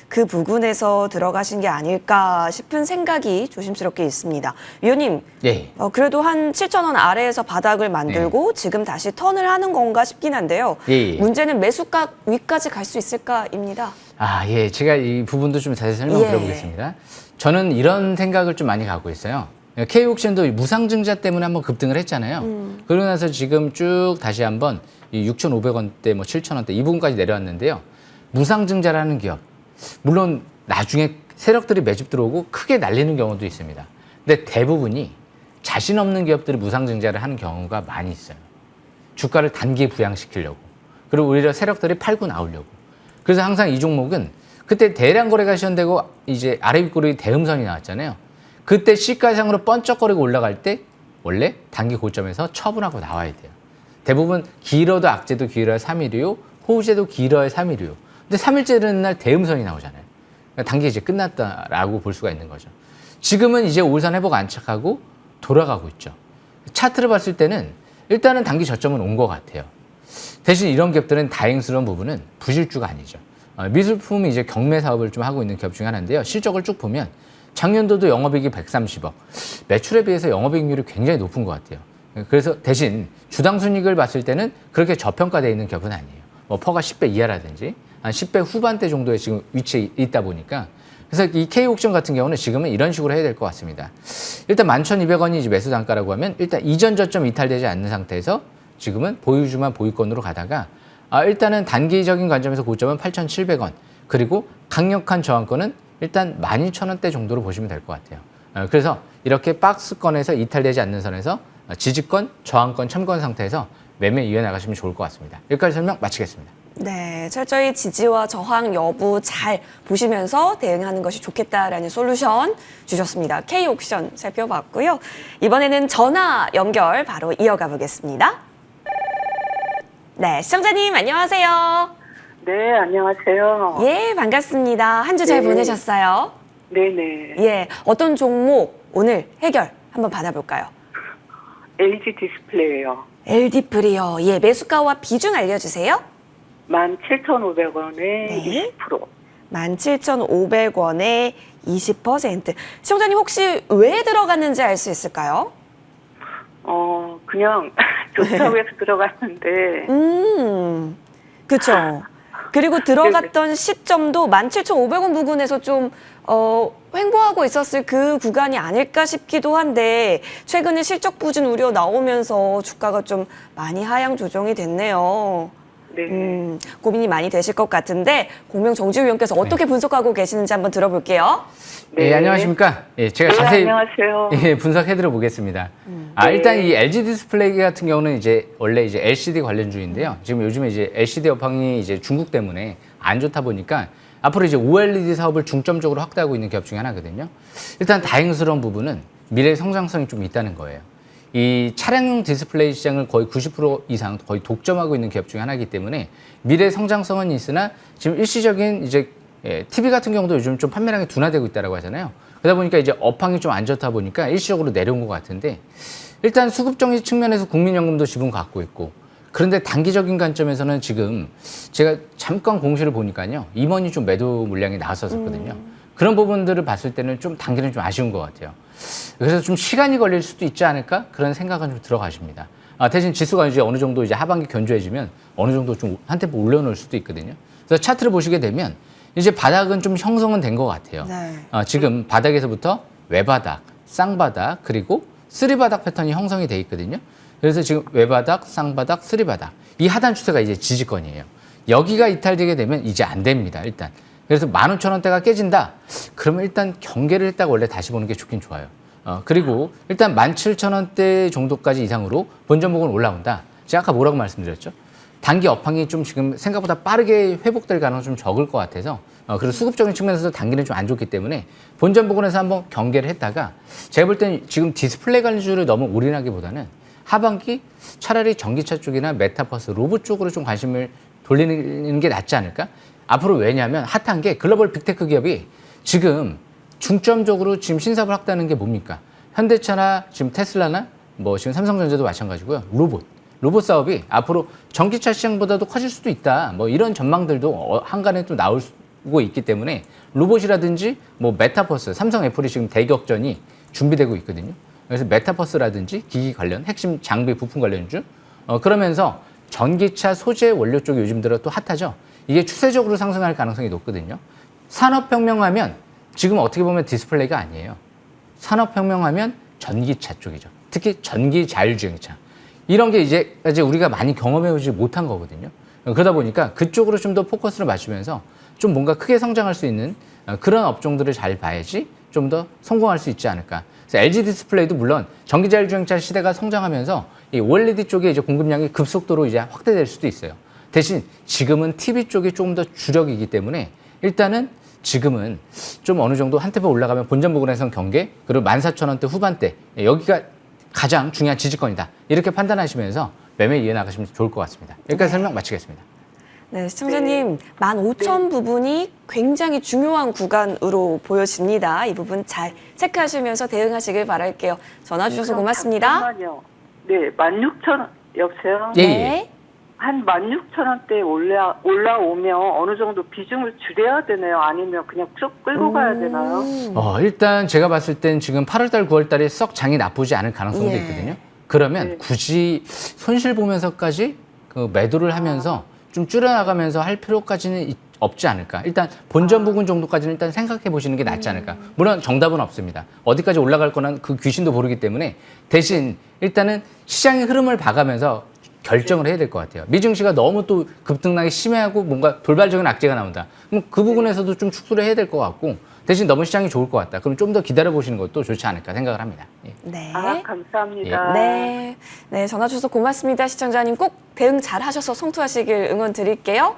그 부근에서 들어가신 게 아닐까 싶은 생각이 조심스럽게 있습니다. 위원님, 예. 그래도 한 7,000원 아래에서 바닥을 만들고 지금 다시 턴을 하는 건가 싶긴 한데요. 예. 문제는 매수가 위까지 갈 수 있을까입니다. 예. 제가 이 부분도 좀 자세히 설명드려보겠습니다. 저는 이런 생각을 좀 많이 갖고 있어요. K옥션도 무상증자 때문에 한번 급등을 했잖아요. 그러고 나서 지금 쭉 다시 한번 6,500원대, 뭐 7,000원대 이 부분까지 내려왔는데요. 무상증자라는 기업, 물론 나중에 세력들이 매집 들어오고 크게 날리는 경우도 있습니다. 근데 대부분이 자신 없는 기업들이 무상증자를 하는 경우가 많이 있어요. 주가를 단기에 부양시키려고. 그리고 오히려 세력들이 팔고 나오려고. 그래서 항상 이 종목은 그때 대량 거래가 시현되고 이제 아래 윗꼬리 대음선이 나왔잖아요. 그때 시가상으로 번쩍거리고 올라갈 때 원래 단기 고점에서 처분하고 나와야 돼요. 대부분 길어도 악재도 길어야 3일이요. 호재도 길어야 3일이요. 근데 3일째 되는 날 대음선이 나오잖아요. 그러니까 단기 이제 끝났다라고 볼 수가 있는 거죠. 지금은 이제 5일선 회복 안착하고 돌아가고 있죠. 차트를 봤을 때는 일단은 단기 저점은 온 것 같아요. 대신 이런 기업들은 다행스러운 부분은 부실주가 아니죠. 미술품이 이제 경매 사업을 좀 하고 있는 기업 중에 하나인데요. 실적을 쭉 보면 작년도도 영업이익이 130억, 매출에 비해서 영업이익률이 굉장히 높은 것 같아요. 그래서 대신 주당 순이익을 봤을 때는 그렇게 저평가되어 있는 기업은 아니에요. 뭐 퍼가 10배 이하라든지 한 10배 후반대 정도에 지금 위치에 있다 보니까 그래서 이 K옥션 같은 경우는 지금은 이런 식으로 해야 될 것 같습니다. 일단 11,200원이 이제 매수 단가라고 하면 일단 이전 저점 이탈되지 않는 상태에서 지금은 보유주만 보유권으로 가다가 일단은 단기적인 관점에서 고점은 8,700원 그리고 강력한 저항권은 일단 12,000원대 정도로 보시면 될 것 같아요. 그래서 이렇게 박스권에서 이탈되지 않는 선에서 지지권, 저항권, 참권 상태에서 매매 이어나가시면 나가시면 좋을 것 같습니다. 여기까지 설명 마치겠습니다. 네, 철저히 지지와 저항 여부 잘 보시면서 대응하는 것이 좋겠다라는 솔루션 주셨습니다. K옥션 살펴봤고요. 이번에는 전화 연결 바로 이어가 보겠습니다. 네, 시청자님 안녕하세요. 네, 안녕하세요. 예, 반갑습니다. 한 주 잘 네. 보내셨어요? 네네. 예, 어떤 종목 오늘 해결 한번 받아볼까요? LG 디스플레이요. LD 프리어, 예, 매수가와 비중 알려주세요. 17,500원에 네. 20%. 17,500원에 20%. 시청자님 혹시 왜 들어갔는지 알 수 있을까요? 그냥 좋다고 해서 들어갔는데, 그쵸. 그리고 들어갔던 시점도 17,500원 부근에서 좀 횡보하고 있었을 그 구간이 아닐까 싶기도 한데 최근에 실적 부진 우려 나오면서 주가가 좀 많이 하향 조정이 됐네요. 네. 고민이 많이 되실 것 같은데 공명 정지우 위원께서 어떻게 분석하고 계시는지 한번 들어볼게요. 예, 안녕하십니까. 예, 제가 네, 자세히 안녕하세요. 예, 분석해드려 보겠습니다. 네. 일단 이 LG 디스플레이 같은 경우는 이제 원래 이제 LCD 관련주인데요. 지금 요즘에 이제 LCD 업황이 이제 중국 때문에 안 좋다 보니까 앞으로 이제 OLED 사업을 중점적으로 확대하고 있는 기업 중에 하나거든요. 일단 다행스러운 부분은 미래 성장성이 좀 있다는 거예요. 이 차량용 디스플레이 시장을 거의 90% 이상 거의 독점하고 있는 기업 중에 하나이기 때문에 미래 성장성은 있으나 지금 일시적인 이제 TV 같은 경우도 요즘 좀 판매량이 둔화되고 있다고 하잖아요. 그러다 보니까 이제 업황이 좀 안 좋다 보니까 일시적으로 내려온 것 같은데 일단 수급정리 측면에서 국민연금도 지분 갖고 있고 그런데 단기적인 관점에서는 지금 제가 잠깐 공시를 보니까요. 임원이 좀 매도 물량이 나왔었거든요. 그런 부분들을 봤을 때는 좀 단기는 좀 아쉬운 것 같아요. 그래서 좀 시간이 걸릴 수도 있지 않을까 그런 생각은 좀 들어가십니다. 대신 지수가 이제 어느 정도 이제 하반기 견조해지면 어느 정도 좀 한 템포 올려놓을 수도 있거든요. 그래서 차트를 보시게 되면 이제 바닥은 좀 형성은 된 것 같아요. 네. 지금 바닥에서부터 외바닥, 쌍바닥 그리고 쓰리바닥 패턴이 형성이 돼 있거든요. 그래서 지금 외바닥, 쌍바닥, 쓰리바닥 이 하단 추세가 이제 지지권이에요. 여기가 이탈되게 되면 이제 안 됩니다. 일단. 그래서 15,000원대가 깨진다. 그러면 일단 경계를 했다가 원래 다시 보는 게 좋긴 좋아요. 그리고 일단 17,000원대 정도까지 이상으로 본전복은 올라온다. 제가 아까 뭐라고 말씀드렸죠? 단기 업황이 좀 지금 생각보다 빠르게 회복될 가능성이 좀 적을 것 같아서 그리고 수급적인 측면에서 단기는 좀 안 좋기 때문에 본전 부근에서 한번 경계를 했다가 제가 볼 때는 지금 디스플레이 관련주를 너무 올인하기보다는 하반기 차라리 전기차 쪽이나 메타버스, 로봇 쪽으로 좀 관심을 돌리는 게 낫지 않을까? 앞으로 왜냐하면 핫한 게 글로벌 빅테크 기업이 지금 중점적으로 지금 신사업을 확대하는 게 뭡니까? 현대차나 지금 테슬라나 뭐 지금 삼성전자도 마찬가지고요. 로봇 사업이 앞으로 전기차 시장보다도 커질 수도 있다. 뭐 이런 전망들도 한간에 또 나오고 있기 때문에 로봇이라든지 뭐 메타버스, 삼성 애플이 지금 대격전이 준비되고 있거든요. 그래서 메타버스라든지 기기 관련, 핵심 장비 부품 관련주 그러면서 전기차 소재 원료 쪽이 요즘 들어 또 핫하죠. 이게 추세적으로 상승할 가능성이 높거든요. 산업혁명하면 지금 어떻게 보면 디스플레이가 아니에요. 산업혁명하면 전기차 쪽이죠. 특히 전기 자율주행차. 이런 게 이제 우리가 많이 경험해오지 못한 거거든요. 그러다 보니까 그쪽으로 좀 더 포커스를 맞추면서 좀 뭔가 크게 성장할 수 있는 그런 업종들을 잘 봐야지 좀 더 성공할 수 있지 않을까. 그래서 LG 디스플레이도 물론 전기 자율주행차 시대가 성장하면서 이 OLED 쪽에 이제 공급량이 급속도로 이제 확대될 수도 있어요. 대신 지금은 TV 쪽이 조금 더 주력이기 때문에 일단은 지금은 좀 어느 정도 한 템포 올라가면 본전 부근에서는 경계 그리고 14,000원대 후반대 여기가 가장 중요한 지지권이다. 이렇게 판단하시면서 매매 이해나가시면 좋을 것 같습니다. 여기까지 설명 마치겠습니다. 네, 시청자님 15,000 부분이 굉장히 중요한 구간으로 보여집니다. 이 부분 잘 체크하시면서 대응하시길 바랄게요. 전화 주셔서 고맙습니다. 잠깐만요. 네, 16,000원 여보세요? 예, 네. 한 16,000원대 올라오면 어느 정도 비중을 줄여야 되나요? 아니면 그냥 쭉 끌고 가야 되나요? 일단 제가 봤을 땐 지금 8월달, 9월달에 썩 장이 나쁘지 않을 가능성도 예. 있거든요. 그러면 네. 굳이 손실 보면서까지 그 매도를 하면서 좀 줄여나가면서 할 필요까지는 없지 않을까. 일단 본전 부근 정도까지는 일단 생각해 보시는 게 낫지 않을까. 물론 정답은 없습니다. 어디까지 올라갈 거나 그 귀신도 모르기 때문에 대신 일단은 시장의 흐름을 봐가면서 결정을 해야 될 것 같아요. 미증시가 너무 또 급등락이 심해하고 뭔가 돌발적인 악재가 나온다. 그럼 그 부분에서도 좀 축소를 해야 될 것 같고 대신 너무 시장이 좋을 것 같다. 그럼 좀 더 기다려 보시는 것도 좋지 않을까 생각을 합니다. 예. 네. 감사합니다. 네. 네, 전화 주셔서 고맙습니다. 시청자님 꼭 대응 잘 하셔서 성투하시길 응원 드릴게요.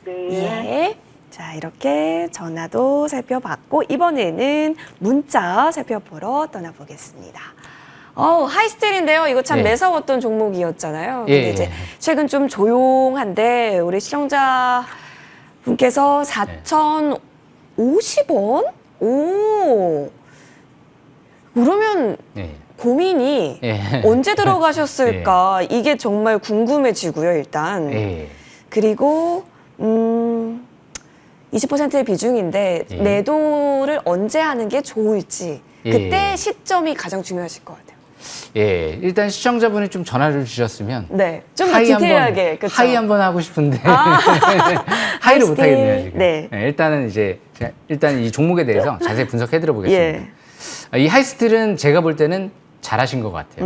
네. 예. 자, 이렇게 전화도 살펴봤고 이번에는 문자 살펴보러 떠나보겠습니다. 하이스텔인데요. 이거 참 예. 매서웠던 종목이었잖아요. 예, 근데 이제 예. 최근 좀 조용한데 우리 시청자분께서 4,050원? 오. 그러면 예. 고민이 예. 언제 들어가셨을까? 이게 정말 궁금해지고요, 일단. 예. 그리고 20%의 비중인데 예. 매도를 언제 하는 게 좋을지 예. 그때 시점이 가장 중요하실 것 같아요. 예, 일단 시청자분이 좀 전화를 주셨으면 네, 좀 더 디테일하게. 그쵸? 하이 한번 하고 싶은데 하이를 못 하겠네요 지금. 네. 일단은 이제 제가 일단 이 종목에 대해서 자세히 분석해드려 보겠습니다. 예. 이 하이스틸은 제가 볼 때는 잘하신 것 같아요.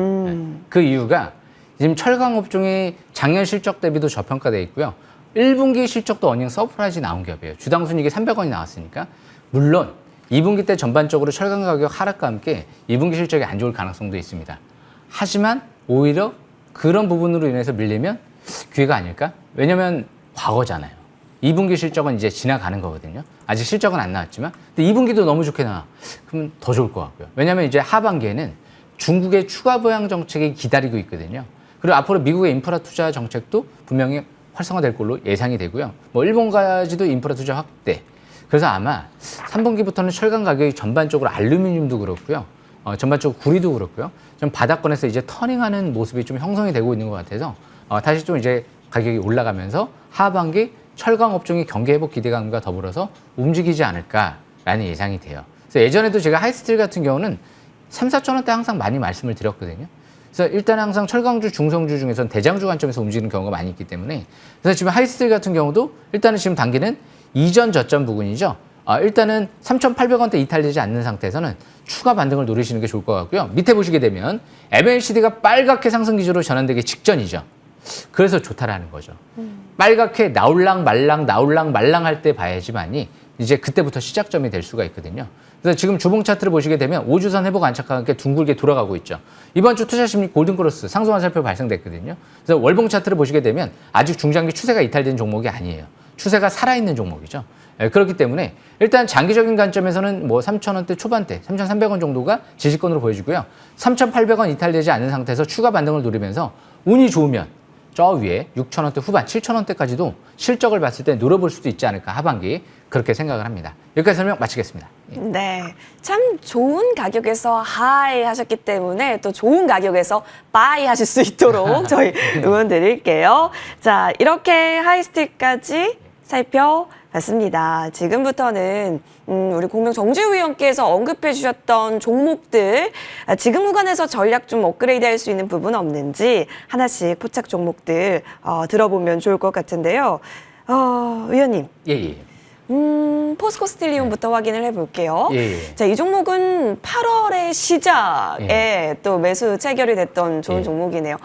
그 이유가 지금 철강 업종이 작년 실적 대비도 저평가돼 있고요. 1분기 실적도 어닝 서프라이즈 나온 기업이에요. 주당 순이익이 300원이 나왔으니까 물론 2분기 때 전반적으로 철강 가격 하락과 함께 2분기 실적이 안 좋을 가능성도 있습니다. 하지만 오히려 그런 부분으로 인해서 밀리면 기회가 아닐까? 왜냐면 과거잖아요. 2분기 실적은 이제 지나가는 거거든요. 아직 실적은 안 나왔지만 근데 2분기도 너무 좋게 나와. 그러면 더 좋을 것 같고요. 왜냐면 이제 하반기에는 중국의 추가 보양 정책이 기다리고 있거든요. 그리고 앞으로 미국의 인프라 투자 정책도 분명히 활성화될 걸로 예상이 되고요. 뭐 일본까지도 인프라 투자 확대. 그래서 아마 3분기부터는 철강 가격이 전반적으로 알루미늄도 그렇고요. 전반적으로 구리도 그렇고요. 좀 바닥권에서 이제 터닝하는 모습이 좀 형성이 되고 있는 것 같아서 다시 좀 이제 가격이 올라가면서 하반기 철강 업종의 경기 회복 기대감과 더불어서 움직이지 않을까라는 예상이 돼요. 그래서 예전에도 제가 하이스틸 같은 경우는 3, 4천 원대 항상 많이 말씀을 드렸거든요. 그래서 일단 항상 철강주, 중성주 중에서는 대장주 관점에서 움직이는 경우가 많이 있기 때문에 그래서 지금 하이스틸 같은 경우도 일단은 지금 단기는 이전 저점 부근이죠. 일단은 3,800원대 이탈되지 않는 상태에서는 추가 반등을 노리시는 게 좋을 것 같고요. 밑에 보시게 되면 MACD가 빨갛게 상승 기조로 전환되기 직전이죠. 그래서 좋다라는 거죠. 빨갛게 나올랑 말랑 할 때 봐야지만이 이제 그때부터 시작점이 될 수가 있거든요. 그래서 지금 주봉 차트를 보시게 되면 5주선 회복 안착하게 둥글게 돌아가고 있죠. 이번 주 투자 심리 골든크로스 상승 화살표 발생됐거든요. 그래서 월봉 차트를 보시게 되면 아직 중장기 추세가 이탈된 종목이 아니에요. 추세가 살아있는 종목이죠. 그렇기 때문에 일단 장기적인 관점에서는 뭐 3,000원대 초반대, 3,300원 정도가 지지권으로 보여지고요. 3,800원 이탈되지 않는 상태에서 추가 반등을 노리면서 운이 좋으면 저 위에 6,000원대 후반, 7,000원대까지도 실적을 봤을 때 노려볼 수도 있지 않을까 하반기 그렇게 생각을 합니다. 여기까지 설명 마치겠습니다. 네, 참 좋은 가격에서 하이 하셨기 때문에 또 좋은 가격에서 바이 하실 수 있도록 저희 응원 드릴게요. 자, 이렇게 하이스틸까지 살펴봤습니다. 지금부터는 우리 공명 정지위원께서 언급해 주셨던 종목들 지금 구간에서 전략 좀 업그레이드 할 수 있는 부분 없는지 하나씩 포착 종목들 들어보면 좋을 것 같은데요. 위원님. 예. 포스코 스틸리움부터 확인을 해볼게요. 예. 자, 이 종목은 8월의 시작에 또 매수 체결이 됐던 좋은 종목이네요.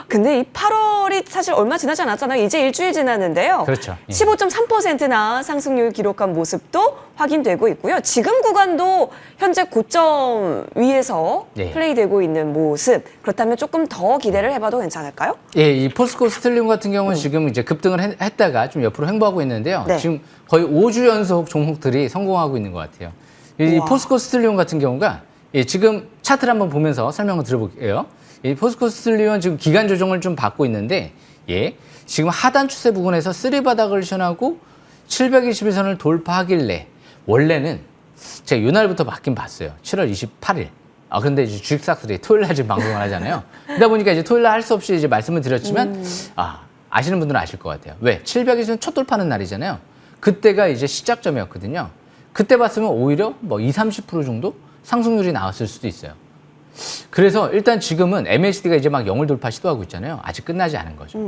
근데 이 8월이 사실 얼마 지나지 않았잖아요. 이제 일주일 지났는데요. 그렇죠. 15.3%나 상승률 기록한 모습도 확인되고 있고요. 지금 구간도 현재 고점 위에서 플레이되고 있는 모습. 그렇다면 조금 더 기대를 해봐도 괜찮을까요? 예, 이 포스코 스틸리움 같은 경우는 지금 이제 급등을 했다가 좀 옆으로 횡보하고 있는데요. 지금 거의 5주 연속 종목들이 성공하고 있는 것 같아요. 이 포스코 스틸리움 같은 경우가 지금 차트를 한번 보면서 설명을 드려볼게요. 이 포스코 스틸리움은 지금 기간 조정을 좀 받고 있는데 지금 하단 추세 부근에서 쓰리바닥을 시연하고 721선을 돌파하길래 원래는 제가 이날부터 받긴 봤어요. 7월 28일. 그런데 이제 주식삭스들이 토요일 날 지금 방송을 하잖아요. 그러다 보니까 이제 토요일 날 할 수 없이 이제 말씀을 드렸지만 아시는 분들은 아실 것 같아요. 왜? 720선 첫 돌파하는 날이잖아요. 그때가 이제 시작점이었거든요. 그때 봤으면 오히려 뭐 20, 30% 정도 상승률이 나왔을 수도 있어요. 그래서 일단 지금은 MACD가 이제 막 0을 돌파 시도하고 있잖아요. 아직 끝나지 않은 거죠.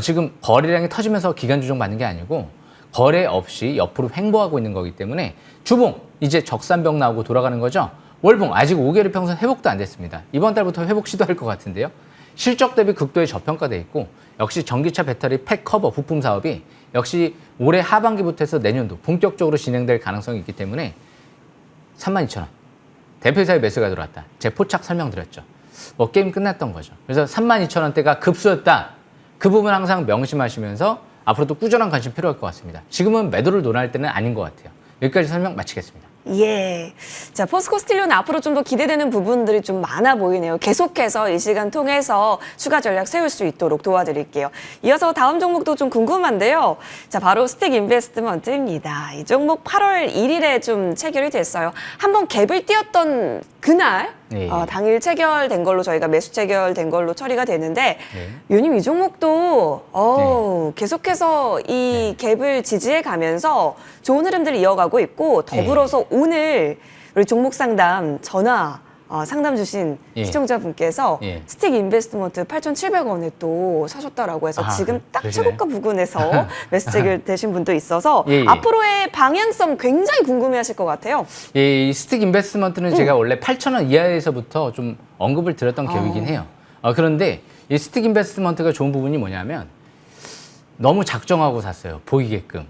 지금 거래량이 터지면서 기간 조정 받는 게 아니고 거래 없이 옆으로 횡보하고 있는 거기 때문에 주봉 이제 적산병 나오고 돌아가는 거죠. 월봉 아직 5개월 평선 회복도 안 됐습니다. 이번 달부터 회복 시도할 것 같은데요. 실적 대비 극도의 저평가돼 있고 역시 전기차 배터리 팩 커버 부품 사업이 역시 올해 하반기부터 해서 내년도 본격적으로 진행될 가능성이 있기 때문에 32,000원. 대표이사의 매수가 들어왔다. 제 포착 설명드렸죠. 뭐 게임 끝났던 거죠. 그래서 32,000원대가 급수였다. 그 부분 항상 명심하시면서 앞으로도 꾸준한 관심 필요할 것 같습니다. 지금은 매도를 논할 때는 아닌 것 같아요. 여기까지 설명 마치겠습니다. 예. 자, 포스코 스틸리온 앞으로 좀 더 기대되는 부분들이 좀 많아 보이네요. 계속해서 이 시간 통해서 추가 전략 세울 수 있도록 도와드릴게요. 이어서 다음 종목도 좀 궁금한데요. 자, 바로 스틱 인베스트먼트입니다. 이 종목 8월 1일에 좀 체결이 됐어요. 한번 갭을 띄었던 그날 당일 체결된 걸로 저희가 매수 체결된 걸로 처리가 되는데 위원님 이 종목도 계속해서 이 갭을 지지해 가면서 좋은 흐름들을 이어가고 있고 더불어서 오늘 우리 종목 상담 전화 상담 주신 예. 시청자분께서 예. 스틱 인베스트먼트 8,700원에 또 사셨다라고 해서 지금 딱 그러시나요? 최고가 부근에서 매수 되신 분도 있어서 예, 예. 앞으로의 방향성 굉장히 궁금해하실 것 같아요. 이 스틱 인베스트먼트는 제가 원래 8,000원 이하에서부터 좀 언급을 드렸던 기업이긴 해요. 그런데 이 스틱 인베스트먼트가 좋은 부분이 뭐냐면 너무 작정하고 샀어요. 보이게끔.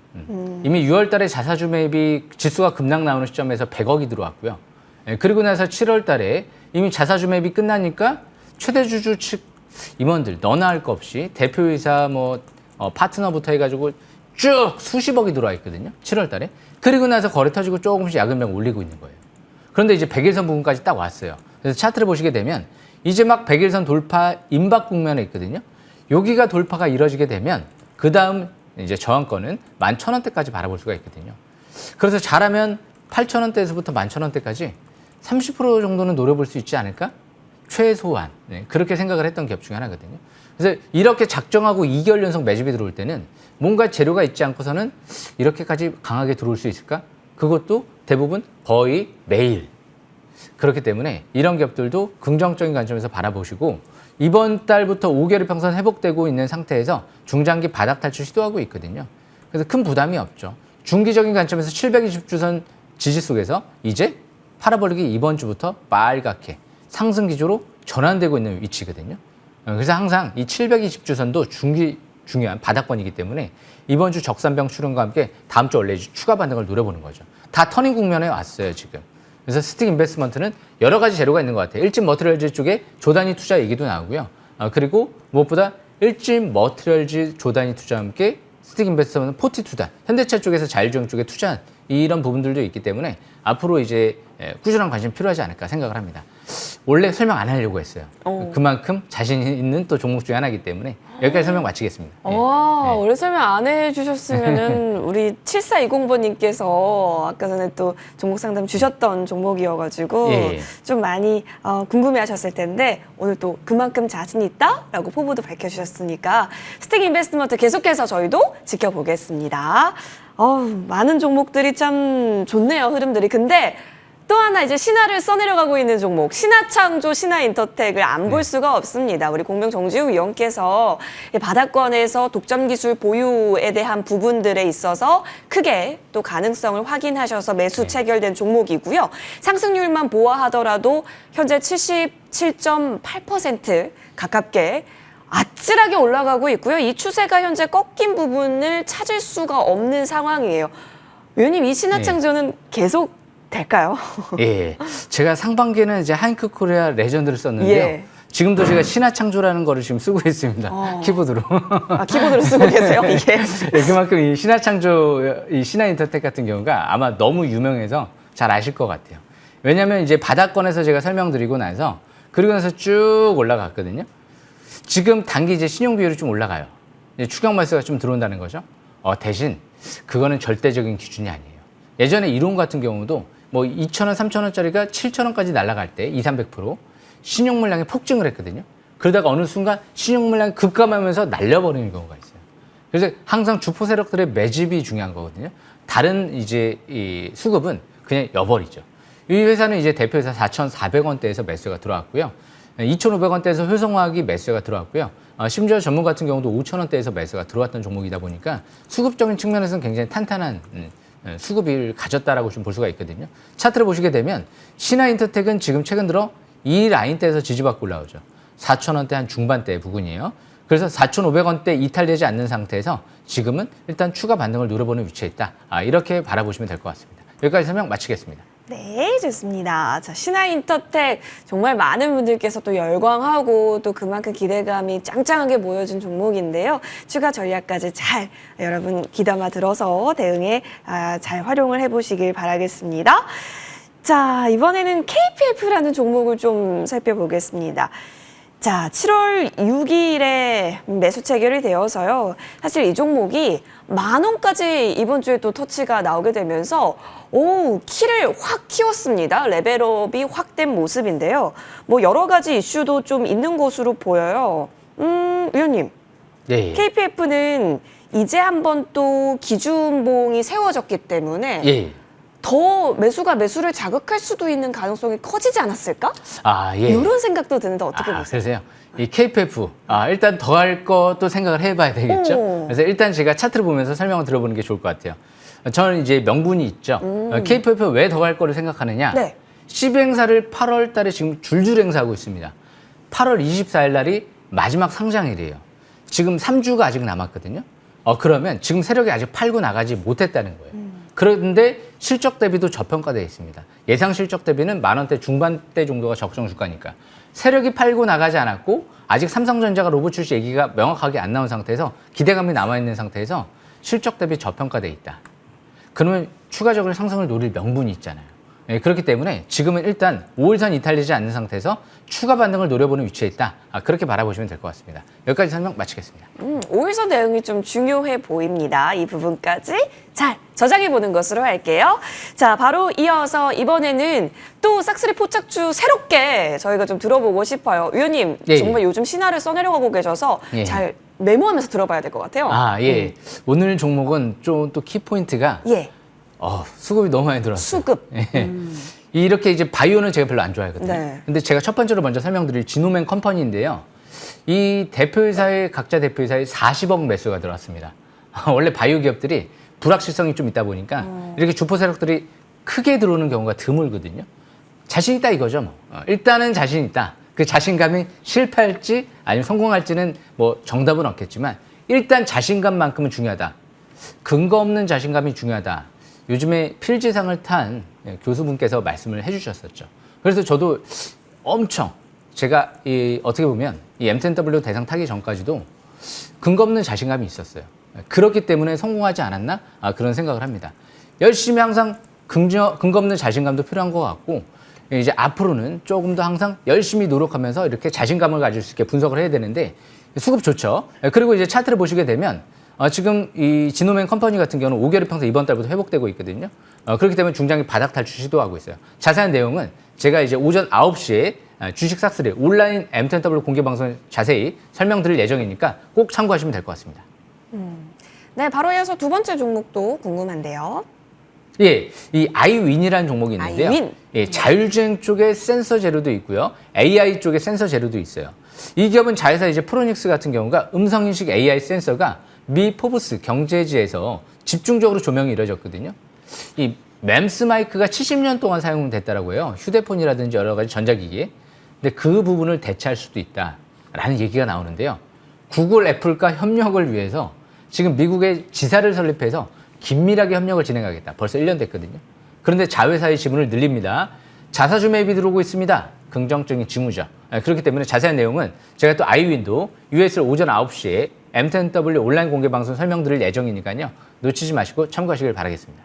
이미 6월 달에 자사주 매입이 지수가 급락 나오는 시점에서 100억이 들어왔고요. 그리고 나서 7월 달에 이미 자사주 매입이 끝나니까 최대 주주 측 임원들 너나 할 거 없이 대표이사 파트너부터 해가지고 쭉 수십억이 들어와 있거든요. 7월 달에. 그리고 나서 거래 터지고 조금씩 야금야금 올리고 있는 거예요. 그런데 이제 100일선 부분까지 딱 왔어요. 그래서 차트를 보시게 되면 이제 막 100일선 돌파 임박 국면에 있거든요. 여기가 돌파가 이루어지게 되면 그 다음 이제 저항권은 11,000원대까지 바라볼 수가 있거든요. 그래서 잘하면 8,000원대에서부터 11,000원대까지 30% 정도는 노려볼 수 있지 않을까? 최소한. 네, 그렇게 생각을 했던 기업 중에 하나거든요. 그래서 이렇게 작정하고 2개월 연속 매집이 들어올 때는 뭔가 재료가 있지 않고서는 이렇게까지 강하게 들어올 수 있을까? 그것도 대부분 거의 매일. 그렇기 때문에 이런 기업들도 긍정적인 관점에서 바라보시고 이번 달부터 5개월 평선 회복되고 있는 상태에서 중장기 바닥 탈출 시도하고 있거든요. 그래서 큰 부담이 없죠. 중기적인 관점에서 720주선 지지 속에서 이제 파라볼릭이 이번 주부터 빨갛게 상승 기조로 전환되고 있는 위치거든요. 그래서 항상 이 720주선도 중요한 바닥권이기 때문에 이번 주 적산병 출현과 함께 다음 주 원래 추가 반등을 노려보는 거죠. 다 터닝 국면에 왔어요, 지금. 그래서 스틱 인베스트먼트는 여러 가지 재료가 있는 것 같아요. 일진 머티리얼즈 쪽에 조단위 투자 얘기도 나오고요. 그리고 무엇보다 일진 머티리얼즈 조단위 투자와 함께 스틱 인베스트먼트 포티 투자, 현대차 쪽에서 자율주행 쪽에 투자한 이런 부분들도 있기 때문에 앞으로 이제 꾸준한 관심 필요하지 않을까 생각을 합니다. 원래 설명 안 하려고 했어요. 그만큼 자신 있는 또 종목 중에 하나이기 때문에 여기까지 설명 마치겠습니다. 와, 원래 설명 안 해주셨으면은 우리 7420번님께서 아까 전에 또 종목 상담 주셨던 종목이어가지고 예. 좀 많이 궁금해하셨을 텐데 오늘 또 그만큼 자신 있다라고 포부도 밝혀주셨으니까 스틱 인베스트먼트 계속해서 저희도 지켜보겠습니다. 많은 종목들이 참 좋네요, 흐름들이. 근데 또 하나 이제 신화를 써내려가고 있는 종목, 신화창조, 신화인터텍을 안 볼 수가 없습니다. 우리 공명 정지우 위원께서 바닥권에서 독점 기술 보유에 대한 부분들에 있어서 크게 또 가능성을 확인하셔서 매수 체결된 종목이고요. 상승률만 보아하더라도 현재 77.8% 가깝게 아찔하게 올라가고 있고요. 이 추세가 현재 꺾인 부분을 찾을 수가 없는 상황이에요. 위원님, 이 신화창조는 계속 될까요? 예. 제가 상반기에는 이제 하잉크 코리아 레전드를 썼는데요. 예. 지금도 제가 신화창조라는 거를 지금 쓰고 있습니다. 키보드로. 키보드를 쓰고 계세요, 이게? 예, 그만큼 이 신화창조, 이 신화인터텍 같은 경우가 아마 너무 유명해서 잘 아실 것 같아요. 왜냐하면 이제 바닥권에서 제가 설명드리고 나서 그리고 나서 쭉 올라갔거든요. 지금 단기 이제 신용 비율이 좀 올라가요. 이제 추격 말세가 좀 들어온다는 거죠. 대신 그거는 절대적인 기준이 아니에요. 예전에 이론 같은 경우도 뭐 2,000원, 3,000원짜리가 7,000원까지 날아갈 때 200~300% 신용 물량이 폭증을 했거든요. 그러다가 어느 순간 신용 물량이 급감하면서 날려버리는 경우가 있어요. 그래서 항상 주포 세력들의 매집이 중요한 거거든요. 다른 이제 이 수급은 그냥 여버리죠. 이 회사는 이제 대표회사 4,400원대에서 매수가 들어왔고요. 2,500원대에서 효성화학이 매수가 들어왔고요. 심지어 전문 같은 경우도 5,000원대에서 매수가 들어왔던 종목이다 보니까 수급적인 측면에서는 굉장히 탄탄한 수급을 가졌다라고 좀 볼 수가 있거든요. 차트를 보시게 되면 신화인터텍은 지금 최근 들어 이 라인대에서 지지받고 올라오죠. 4,000원대 한 중반대 부근이에요. 그래서 4,500원대 이탈되지 않는 상태에서 지금은 일단 추가 반등을 노려보는 위치에 있다. 이렇게 바라보시면 될 것 같습니다. 여기까지 설명 마치겠습니다. 네, 좋습니다. 자, 신화인터텍 정말 많은 분들께서 또 열광하고 또 그만큼 기대감이 짱짱하게 모여진 종목인데요. 추가 전략까지 잘 여러분 귀담아 들어서 대응에 잘 활용을 해보시길 바라겠습니다. 자, 이번에는 KPF라는 종목을 좀 살펴보겠습니다. 자, 7월 6일에 매수 체결이 되어서요. 사실 이 종목이 10,000원까지 이번 주에 또 터치가 나오게 되면서 키를 확 키웠습니다. 레벨업이 확 된 모습인데요. 뭐 여러 가지 이슈도 좀 있는 것으로 보여요. 위원님, 예. KPF는 이제 한번 또 기준봉이 세워졌기 때문에 예. 더 매수가 매수를 자극할 수도 있는 가능성이 커지지 않았을까? 아, 예. 이런 생각도 드는데 어떻게 보세요? 그러세요? 이 KPF, 일단 더 할 것도 생각을 해봐야 되겠죠. 오. 그래서 일단 제가 차트를 보면서 설명을 들어보는 게 좋을 것 같아요. 저는 이제 명분이 있죠. KPF 왜 더 할 거를 생각하느냐? 네. 10행사를 8월 달에 지금 줄줄 행사하고 있습니다. 8월 24일 날이 마지막 상장일이에요. 지금 3주가 아직 남았거든요. 그러면 지금 세력이 아직 팔고 나가지 못했다는 거예요. 그런데 실적 대비도 저평가되어 있습니다. 예상 실적 대비는 10,000원대 중반대 정도가 적정 주가니까. 세력이 팔고 나가지 않았고 아직 삼성전자가 로봇 출시 얘기가 명확하게 안 나온 상태에서 기대감이 남아있는 상태에서 실적 대비 저평가되어 있다. 그러면 추가적으로 상승을 노릴 명분이 있잖아요. 예, 그렇기 때문에 지금은 일단 5일선 이탈되지 않는 상태에서 추가 반등을 노려보는 위치에 있다. 그렇게 바라보시면 될 것 같습니다. 여기까지 설명 마치겠습니다. 5일선 대응이 좀 중요해 보입니다. 이 부분까지 잘 저장해 보는 것으로 할게요. 자, 바로 이어서 이번에는 또 싹쓸이 포착주 새롭게 저희가 좀 들어보고 싶어요. 위원님, 예, 정말 요즘 신화를 써내려가고 계셔서 예. 잘 메모하면서 들어봐야 될 것 같아요. 예. 오늘 종목은 좀 또 키포인트가 예, 수급이 너무 많이 들어왔어요. 수급. 예. 이렇게 이제 바이오는 제가 별로 안 좋아하거든요. 네. 근데 제가 첫 번째로 먼저 설명드릴 지노맨 컴퍼니인데요. 이 대표이사의 각자 대표이사의 40억 매수가 들어왔습니다. 원래 바이오 기업들이 불확실성이 좀 있다 보니까 이렇게 주포 세력들이 크게 들어오는 경우가 드물거든요. 자신 있다 이거죠. 뭐. 일단은 자신 있다. 그 자신감이 실패할지 아니면 성공할지는 뭐 정답은 없겠지만 일단 자신감만큼은 중요하다. 근거 없는 자신감이 중요하다. 요즘에 필지상을 탄 교수분께서 말씀을 해주셨었죠. 그래서 저도 엄청 제가 어떻게 보면 이 M10W 대상 타기 전까지도 근거 없는 자신감이 있었어요. 그렇기 때문에 성공하지 않았나? 그런 생각을 합니다. 열심히 항상 근거 없는 자신감도 필요한 것 같고 이제 앞으로는 조금 더 항상 열심히 노력하면서 이렇게 자신감을 가질 수 있게 분석을 해야 되는데 수급 좋죠. 그리고 이제 차트를 보시게 되면 지금 이 지노맨 컴퍼니 같은 경우는 5개월 평선 이번 달부터 회복되고 있거든요. 그렇기 때문에 중장기 바닥 탈출 시도하고 있어요. 자세한 내용은 제가 이제 오전 9시에 주식 싹쓸이 온라인 M10W 공개 방송 자세히 설명드릴 예정이니까 꼭 참고하시면 될 것 같습니다. 네, 바로 이어서 두 번째 종목도 궁금한데요. 예, 이 아이윈이라는 종목이 있는데요. 아이윈? 예, 자율주행 쪽에 센서 재료도 있고요. AI 쪽에 센서 재료도 있어요. 이 기업은 자회사 이제 프로닉스 같은 경우가 음성인식 AI 센서가 미 포브스 경제지에서 집중적으로 조명이 이루어졌거든요. 이 맴스 마이크가 70년 동안 사용됐다라고 해요. 휴대폰이라든지 여러 가지 전자기기에. 근데 그 부분을 대체할 수도 있다라는 얘기가 나오는데요. 구글, 애플과 협력을 위해서 지금 미국에 지사를 설립해서 긴밀하게 협력을 진행하겠다. 벌써 1년 됐거든요. 그런데 자회사의 지분을 늘립니다. 자사주 매입이 들어오고 있습니다. 긍정적인 징후죠. 그렇기 때문에 자세한 내용은 제가 또 아이윈도 US를 오전 9시에 M10W 온라인 공개 방송 설명드릴 예정이니까요. 놓치지 마시고 참고하시길 바라겠습니다.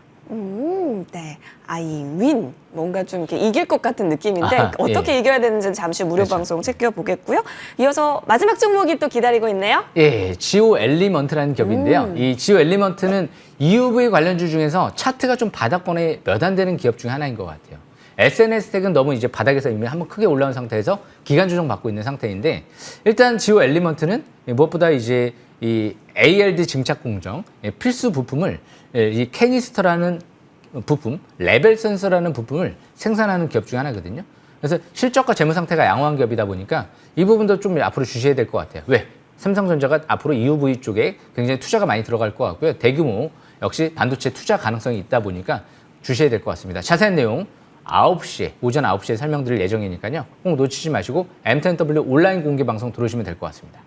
네. 아이윈. 뭔가 좀 이렇게 이길 것 같은 느낌인데 어떻게 예. 이겨야 되는지는 잠시 무료 그렇죠. 방송 챙겨보겠고요. 이어서 마지막 종목이 또 기다리고 있네요. 예, 지오 엘리먼트라는 기업인데요. 이 지오 엘리먼트는 EUV 관련주 중에서 차트가 좀 바닥권에 몇 안 되는 기업 중에 하나인 것 같아요. SNS 텍은 너무 이제 바닥에서 이미 한번 크게 올라온 상태에서 기간 조정 받고 있는 상태인데 일단 지오 엘리먼트는 무엇보다 이제 이 ALD 증착 공정 필수 부품을 이 캐니스터라는 부품, 레벨 센서라는 부품을 생산하는 기업 중 하나거든요. 그래서 실적과 재무 상태가 양호한 기업이다 보니까 이 부분도 좀 앞으로 주시해야 될 것 같아요. 왜? 삼성전자가 앞으로 EUV 쪽에 굉장히 투자가 많이 들어갈 것 같고요. 대규모 역시 반도체 투자 가능성이 있다 보니까 주시해야 될 것 같습니다. 자세한 내용 9시에, 오전 9시에 설명드릴 예정이니까요. 꼭 놓치지 마시고 M10W 온라인 공개 방송 들어오시면 될 것 같습니다.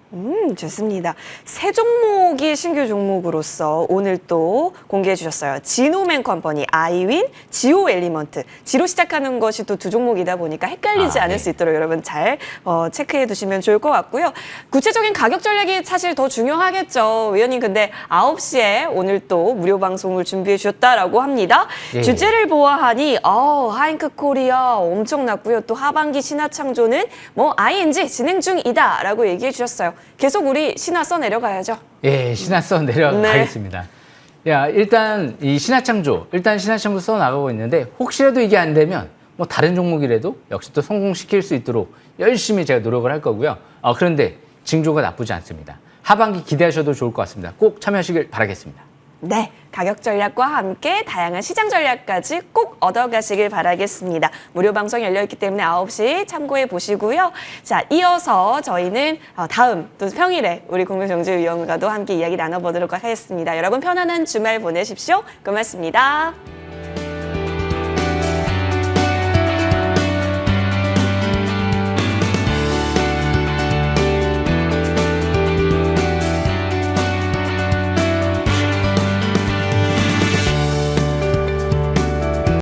좋습니다. 새 종목이 신규 종목으로서 오늘 또 공개해 주셨어요. 지노맨 컴퍼니, 아이윈, 지오 엘리먼트. 지로 시작하는 것이 또 두 종목이다 보니까 헷갈리지 않을 수 있도록 여러분 잘 체크해 두시면 좋을 것 같고요. 구체적인 가격 전략이 사실 더 중요하겠죠. 위원님 근데 9시에 오늘 또 무료 방송을 준비해 주셨다라고 합니다. 예. 주제를 보아하니 하잉크 코리아 엄청났고요. 또 하반기 신화 창조는 뭐 ING 진행 중이다라고 얘기해 주셨어요. 계속 우리 신화 써 내려가야죠. 예, 신화써 내려가겠습니다. 야, 일단 이 신화창조 써 나가고 있는데 혹시라도 이게 안 되면 뭐 다른 종목이라도 역시 또 성공시킬 수 있도록 열심히 제가 노력을 할 거고요. 그런데 징조가 나쁘지 않습니다. 하반기 기대하셔도 좋을 것 같습니다. 꼭 참여하시길 바라겠습니다. 네, 가격 전략과 함께 다양한 시장 전략까지 꼭 얻어가시길 바라겠습니다. 무료 방송 열려있기 때문에 9시 참고해 보시고요. 자, 이어서 저희는 다음 또 평일에 우리 공명정지위원과도 함께 이야기 나눠보도록 하겠습니다. 여러분 편안한 주말 보내십시오. 고맙습니다.